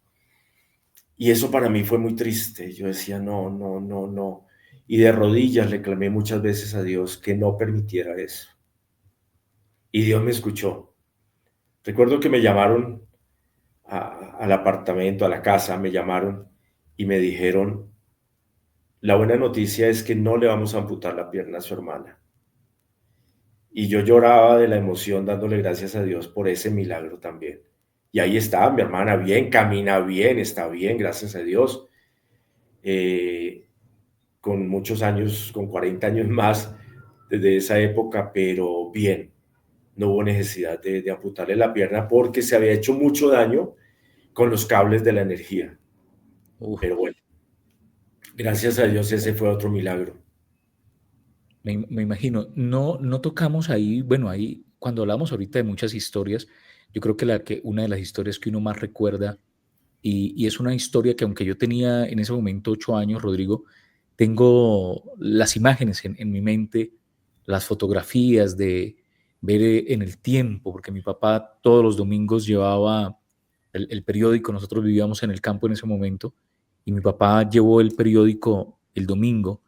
S4: Y eso para mí fue muy triste. Yo decía, no, no, no, no. Y de rodillas le clamé muchas veces a Dios que no permitiera eso. Y Dios me escuchó. Recuerdo que me llamaron al apartamento, a la casa, me llamaron y me dijeron, la buena noticia es que no le vamos a amputar la pierna a su hermana. Y yo lloraba de la emoción dándole gracias a Dios por ese milagro también. Y ahí está, mi hermana bien, camina bien, está bien, gracias a Dios. Con muchos años, con 40 años más desde esa época, pero bien, no hubo necesidad de amputarle la pierna porque se había hecho mucho daño con los cables de la energía.
S2: Uf,
S4: Pero bueno, gracias a Dios ese fue otro milagro.
S2: me imagino, no tocamos ahí, bueno, ahí cuando hablamos ahorita de muchas historias, yo creo que, una de las historias que uno más recuerda, y es una historia que aunque yo tenía en ese momento 8 años, Rodrigo, tengo las imágenes en mi mente, las fotografías de ver en el tiempo, porque mi papá todos los domingos llevaba el periódico, nosotros vivíamos en el campo en ese momento, y mi papá llevó el periódico el domingo,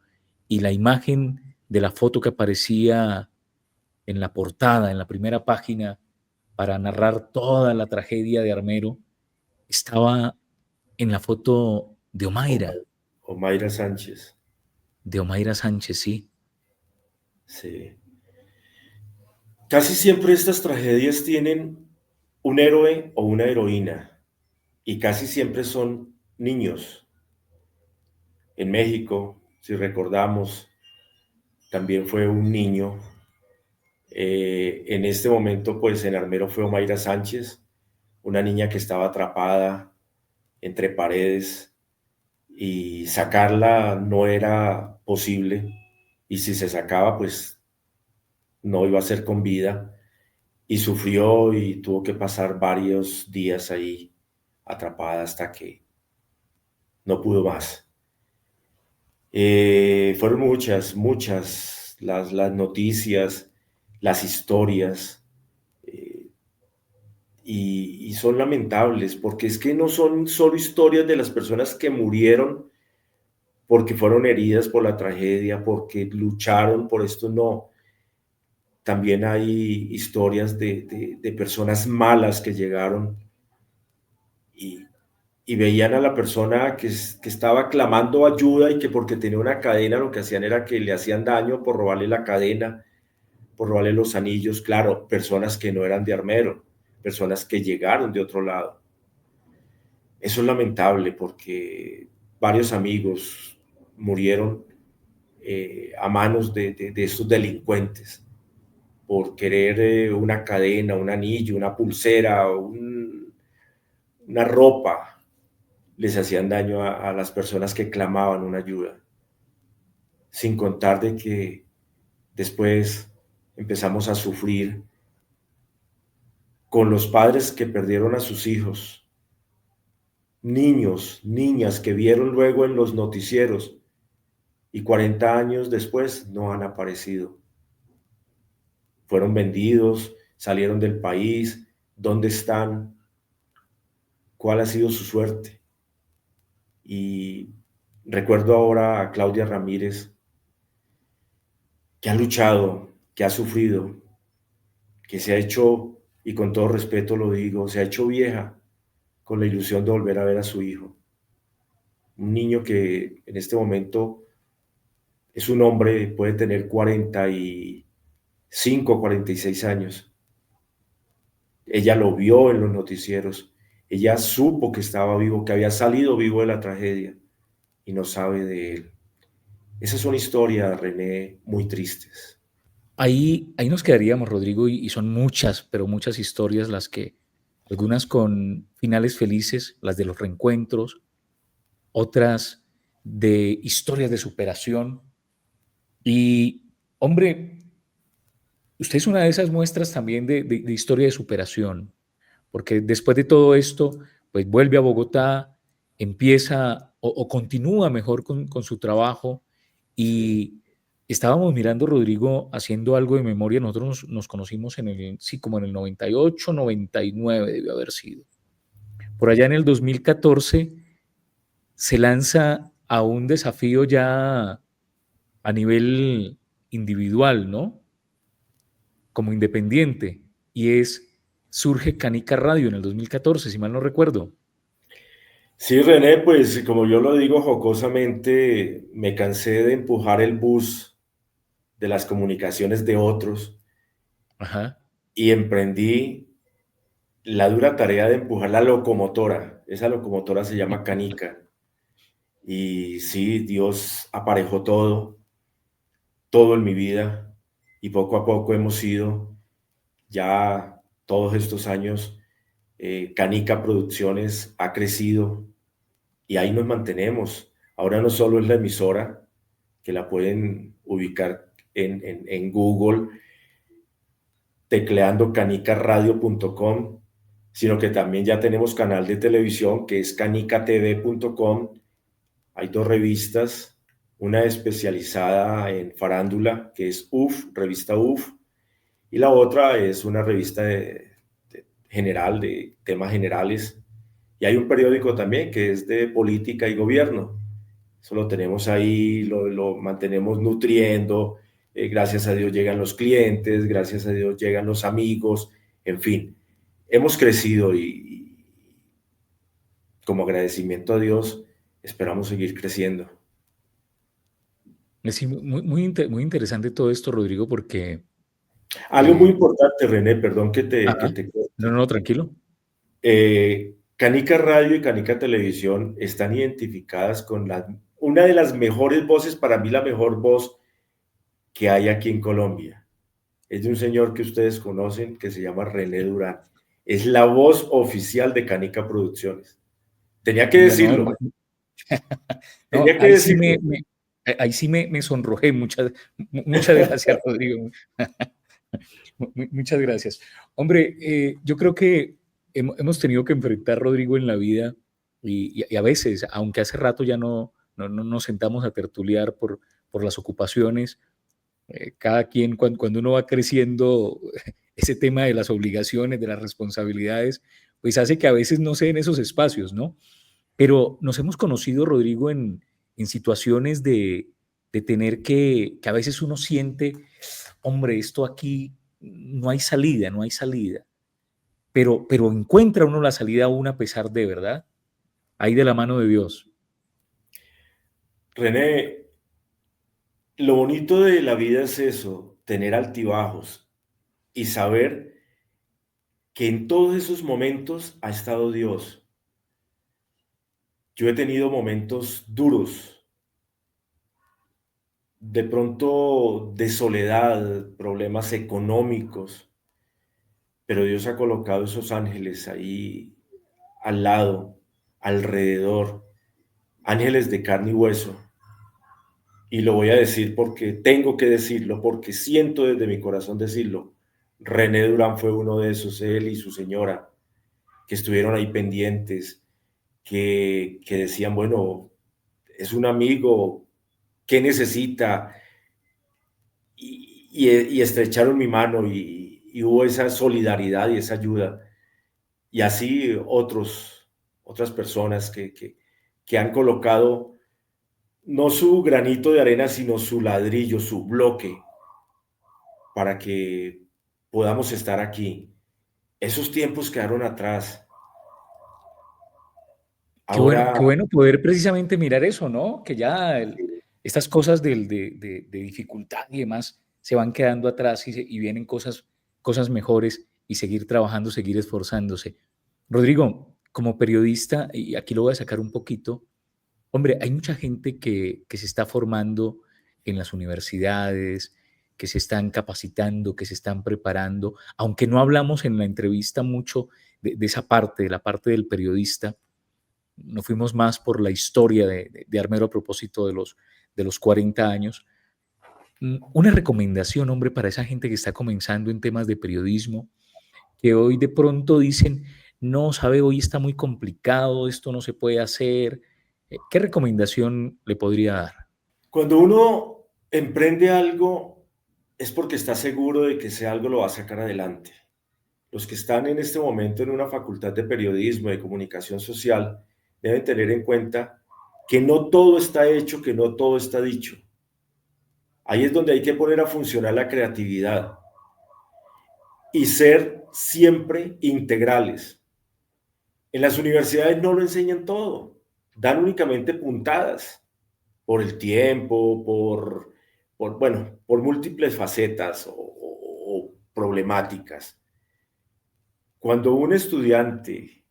S2: y la imagen de la foto que aparecía en la portada, en la primera página, para narrar toda la tragedia de Armero, estaba en la foto
S4: Omaira Sánchez,
S2: de Omaira Sánchez, sí.
S4: sí. Casi siempre estas tragedias tienen un héroe o una heroína y casi siempre son niños. En México, si recordamos, también fue un niño. En este momento, pues en Armero fue Omaira Sánchez, una niña que estaba atrapada entre paredes y sacarla no era posible. Y si se sacaba, pues no iba a ser con vida. Y sufrió y tuvo que pasar varios días ahí atrapada hasta que no pudo más. Fueron muchas, muchas las noticias, las historias, eh, y son lamentables porque es que no son solo historias de las personas que murieron porque fueron heridas por la tragedia, porque lucharon por esto, no. También hay historias de personas malas que llegaron y, y veían a la persona que estaba clamando ayuda y que porque tenía una cadena lo que hacían era que le hacían daño por robarle la cadena, por robarle los anillos. Claro, personas que no eran de Armero, personas que llegaron de otro lado. Eso es lamentable porque varios amigos murieron a manos de estos delincuentes por querer una cadena, un anillo, una pulsera, una ropa. Les hacían daño a las personas que clamaban una ayuda. Sin contar de que después empezamos a sufrir con los padres que perdieron a sus hijos, niños, niñas que vieron luego en los noticieros y 40 años después no han aparecido. Fueron vendidos, salieron del país, ¿dónde están? ¿Cuál ha sido su suerte? Y recuerdo ahora a Claudia Ramírez, que ha luchado, que ha sufrido, que se ha hecho, y con todo respeto lo digo, se ha hecho vieja con la ilusión de volver a ver a su hijo. Un niño que en este momento es un hombre, puede tener 45, 46 años. Ella lo vio en los noticieros. Ella supo que estaba vivo, que había salido vivo de la tragedia y no sabe de él. Esas son historias, René, muy tristes.
S2: Ahí nos quedaríamos, Rodrigo, y son muchas, pero muchas historias las que algunas con finales felices, las de los reencuentros, otras de historias de superación. Y, hombre, usted es una de esas muestras también de historia de superación, porque después de todo esto, pues vuelve a Bogotá, empieza o continúa mejor con su trabajo. Y estábamos mirando, Rodrigo, haciendo algo de memoria. Nosotros nos conocimos sí, como en el 98, 99 debió haber sido. Por allá en el 2014 se lanza a un desafío ya a nivel individual, ¿no? Como independiente, y surge Canica Radio en el 2014, si mal no recuerdo.
S4: Sí, René, pues como yo lo digo jocosamente, me cansé de empujar el bus de las comunicaciones de otros
S2: Ajá.
S4: y emprendí la dura tarea de empujar la locomotora. Esa locomotora se llama Canica. Y sí, Dios aparejó todo en mi vida y poco a poco hemos ido ya todos estos años. Canica Producciones ha crecido y ahí nos mantenemos. Ahora no solo es la emisora, que la pueden ubicar en Google, tecleando canicaradio.com, sino que también ya tenemos canal de televisión que es canicatv.com. Hay dos revistas, una especializada en farándula, que es UF, revista UF, y la otra es una revista general, de temas generales. Y hay un periódico también que es de política y gobierno. Eso lo tenemos ahí, lo mantenemos nutriendo. Gracias a Dios llegan los clientes, gracias a Dios llegan los amigos, en fin. Hemos crecido y como agradecimiento a Dios esperamos seguir creciendo.
S2: Sí, muy interesante todo esto, Rodrigo, porque...
S4: Algo muy importante, René, perdón que
S2: Ajá.
S4: te
S2: No,
S4: corte.
S2: no, tranquilo.
S4: Canica Radio y Canica Televisión están identificadas con una de las mejores voces, para mí la mejor voz que hay aquí en Colombia. Es de un señor que ustedes conocen que se llama René Durán. Es la voz oficial de Canica Producciones. Tenía que
S2: Oiga, no,
S4: decirlo.
S2: no,
S4: Tenía que decirlo.
S2: ahí sí me sonrojé. Muchas gracias, Rodrigo. Muchas gracias. Hombre, yo creo que hemos tenido que enfrentar, Rodrigo, en la vida y a veces, aunque hace rato ya no nos sentamos a tertuliar por las ocupaciones, cada quien cuando uno va creciendo, ese tema de las obligaciones, de las responsabilidades, pues hace que a veces no se den esos espacios, ¿no? Pero nos hemos conocido, Rodrigo, en situaciones de tener que a veces uno siente, hombre, esto aquí no hay salida, no hay salida, pero encuentra uno la salida aún a pesar de, ¿verdad? Ahí de la mano de Dios.
S4: René, lo bonito de la vida es eso, tener altibajos y saber que en todos esos momentos ha estado Dios. Yo he tenido momentos duros, de pronto de soledad, problemas económicos, pero Dios ha colocado esos ángeles ahí al lado, alrededor, ángeles de carne y hueso. Y lo voy a decir porque tengo que decirlo, porque siento desde mi corazón decirlo. René Durán fue uno de esos, él y su señora, que estuvieron ahí pendientes, que decían, bueno, es un amigo, ¿qué necesita? Y estrecharon mi mano y hubo esa solidaridad y esa ayuda. Y así otras personas que han colocado no su granito de arena, sino su ladrillo, su bloque, para que podamos estar aquí. Esos tiempos quedaron atrás.
S2: Qué
S4: Ahora,
S2: bueno poder precisamente mirar eso, ¿no? Que ya estas cosas de dificultad y demás se van quedando atrás y vienen cosas mejores y seguir trabajando, seguir esforzándose. Rodrigo, como periodista, y aquí lo voy a sacar un poquito, hombre, hay mucha gente que se está formando en las universidades, que se están capacitando, que se están preparando, aunque no hablamos en la entrevista mucho de esa parte, de la parte del periodista. Nos fuimos más por la historia de Armero a propósito de los 40 años. Una recomendación, hombre, para esa gente que está comenzando en temas de periodismo, que hoy de pronto dicen, no, sabe, hoy está muy complicado, esto no se puede hacer. ¿Qué recomendación le podría dar?
S4: Cuando uno emprende algo es porque está seguro de que ese algo lo va a sacar adelante. Los que están en este momento en una facultad de periodismo, de comunicación social, deben tener en cuenta que no todo está hecho, que no todo está dicho. Ahí es donde hay que poner a funcionar la creatividad y ser siempre integrales. En las universidades no lo enseñan todo, dan únicamente puntadas por el tiempo, por múltiples facetas o problemáticas. Cuando un estudiante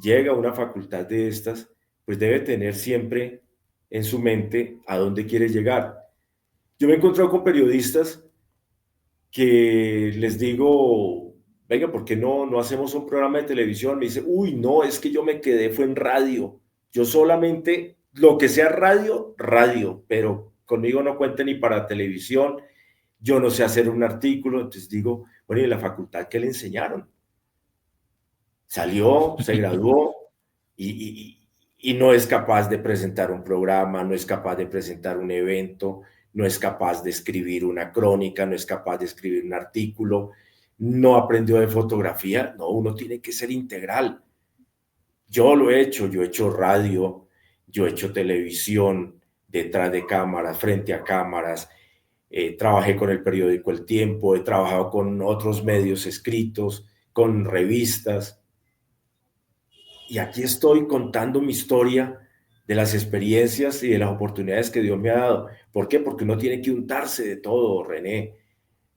S4: llega a una facultad de estas, pues debe tener siempre en su mente a dónde quiere llegar. Yo me he encontrado con periodistas que les digo, venga, ¿por qué no hacemos un programa de televisión? Me dice, uy, no, es que yo me quedé, fue en radio. Yo solamente, lo que sea radio, radio, pero conmigo no cuente ni para televisión, yo no sé hacer un artículo. Entonces digo, bueno, ¿y en la facultad qué le enseñaron? Salió, se graduó y no es capaz de presentar un programa, no es capaz de presentar un evento, no es capaz de escribir una crónica, no es capaz de escribir un artículo, no aprendió de fotografía. No, uno tiene que ser integral. Yo lo he hecho, yo he hecho radio, yo he hecho televisión, detrás de cámaras, frente a cámaras, trabajé con el periódico El Tiempo, he trabajado con otros medios escritos, con revistas, y aquí estoy contando mi historia de las experiencias y de las oportunidades que Dios me ha dado. ¿Por qué? Porque uno tiene que untarse de todo, René.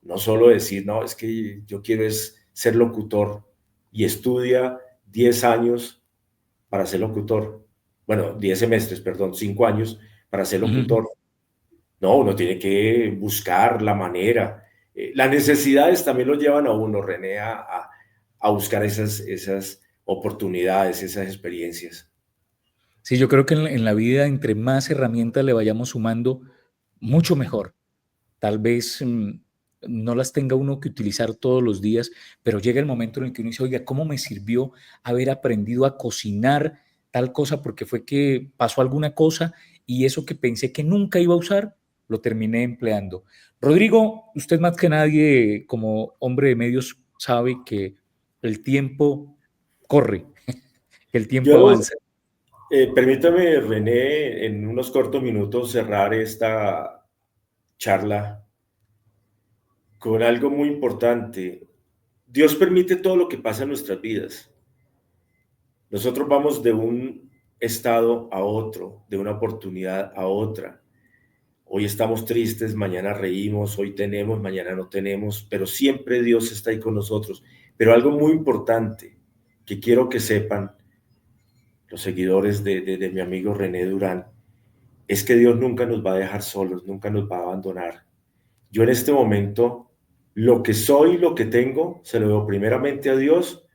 S4: No solo decir, no, es que yo quiero ser locutor y estudia 10 años para ser locutor. Bueno, 10 semestres, perdón, 5 años para ser locutor. No, uno tiene que buscar la manera. Las necesidades también lo llevan a uno, René, a buscar esas oportunidades, esas experiencias.
S2: Sí, yo creo que en la vida, entre más herramientas le vayamos sumando, mucho mejor. Tal vez no las tenga uno que utilizar todos los días, pero llega el momento en el que uno dice, oiga, ¿cómo me sirvió haber aprendido a cocinar tal cosa? Porque fue que pasó alguna cosa y eso que pensé que nunca iba a usar, lo terminé empleando. Rodrigo, usted más que nadie, como hombre de medios, sabe que el tiempo corre, que el tiempo
S4: Yo,
S2: avanza.
S4: permítame, René, en unos cortos minutos cerrar esta charla con algo muy importante. Dios permite todo lo que pasa en nuestras vidas. Nosotros vamos de un estado a otro, de una oportunidad a otra. Hoy estamos tristes, mañana reímos, hoy tenemos, mañana no tenemos, pero siempre Dios está ahí con nosotros. Pero algo muy importante que quiero que sepan los seguidores de mi amigo René Durán, es que Dios nunca nos va a dejar solos, nunca nos va a abandonar. Yo en este momento, lo que soy, lo que tengo, se lo debo primeramente a Dios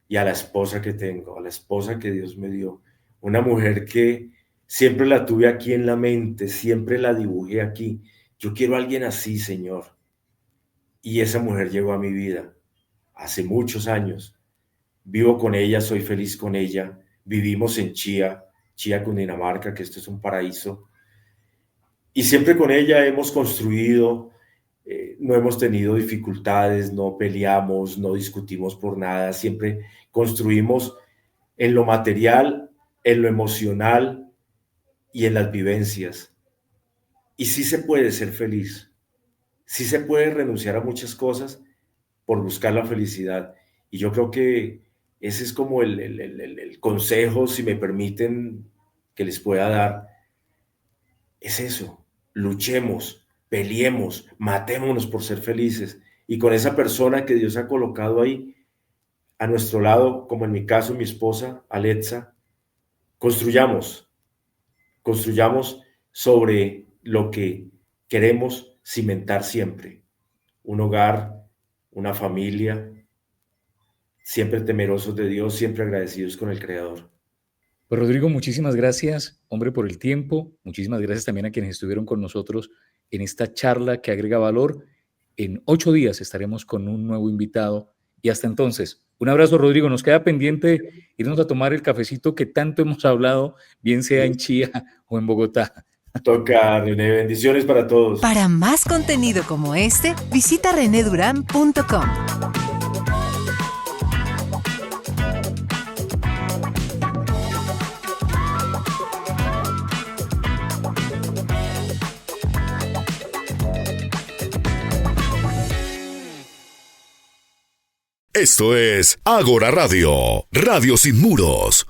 S4: y a la esposa que tengo, a la esposa que Dios me dio. Una mujer que siempre la tuve aquí en la mente, siempre la dibujé aquí. Yo quiero a alguien así, Señor. Y esa mujer llegó a mi vida hace muchos años. Vivo con ella, soy feliz con ella. Vivimos en Chía, Cundinamarca, que esto es un paraíso. Y siempre con ella hemos construido, no hemos tenido dificultades, no peleamos, no discutimos por nada. Siempre construimos en lo material, en lo emocional y en las vivencias. Y sí se puede ser feliz. Sí se puede renunciar a muchas cosas por buscar la felicidad. Y yo creo que ese es como el consejo, si me permiten, que les pueda dar. Es eso, luchemos, peleemos, matémonos por ser felices. Y con esa persona que Dios ha colocado ahí a nuestro lado, como en mi caso, mi esposa, Alexa, construyamos sobre lo que queremos cimentar siempre. Un hogar, una familia, siempre temerosos de Dios, siempre agradecidos con el Creador.
S2: Pues Rodrigo, muchísimas gracias, hombre, por el tiempo. Muchísimas gracias también a quienes estuvieron con nosotros en esta charla que agrega valor. En 8 días estaremos con un nuevo invitado y hasta entonces, un abrazo, Rodrigo. Nos queda pendiente irnos a tomar el cafecito que tanto hemos hablado, bien sea en Chía o en Bogotá.
S4: Toca, René, bendiciones para todos.
S3: Para más contenido como este, visita reneduran.com.
S1: Esto es Ágora Radio, Radio Sin Muros.